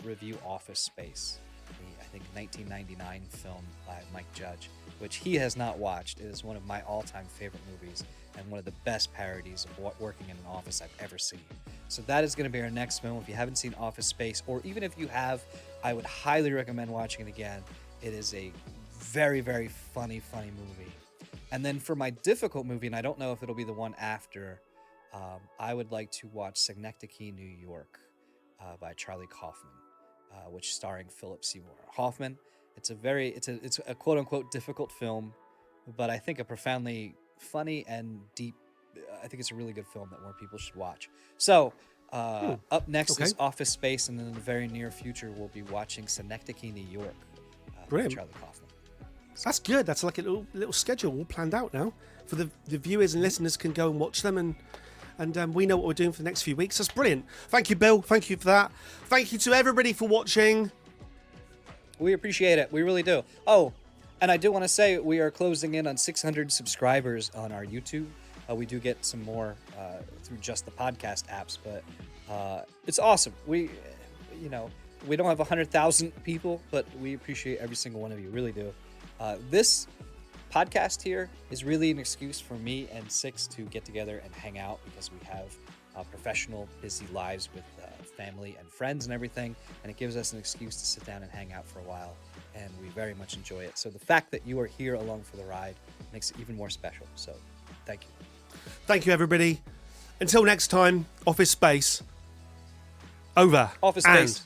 A: review Office Space, the, I think, 1999 film by Mike Judge, which he has not watched. It is one of my all-time favorite movies and one of the best parodies of working in an office I've ever seen. So that is going to be our next film. If you haven't seen Office Space, or even if you have, I would highly recommend watching it again. It is a very, very funny movie. And then for my difficult movie, and I don't know if it'll be the one after, I would like to watch Synecdoche, New York by Charlie Kaufman, which starring Philip Seymour Hoffman. It's a quote unquote difficult film, but I think a profoundly funny and deep. I think it's a really good film that more people should watch. So up next is Office Space, and then in the very near future we'll be watching Synecdoche, New York by Charlie Kaufman.
B: That's good. That's like a little schedule all planned out now for the viewers and listeners can go and watch them, and we know what we're doing for the next few weeks. That's brilliant. Thank you, Bill. Thank you for that. Thank you to everybody for watching.
A: We appreciate it. We really do. Oh, and I do want to say we are closing in on 600 subscribers on our YouTube. We do get some more through just the podcast apps, but it's awesome. We, We don't have 100,000 people, but we appreciate every single one of you. Really do. This podcast here is really an excuse for me and Six to get together and hang out because we have professional, busy lives with family and friends and everything, and it gives us an excuse to sit down and hang out for a while, and we very much enjoy it. So the fact that you are here along for the ride makes it even more special. So thank you.
B: Thank you, everybody. Until next time, Office Space. Over.
A: Office Space.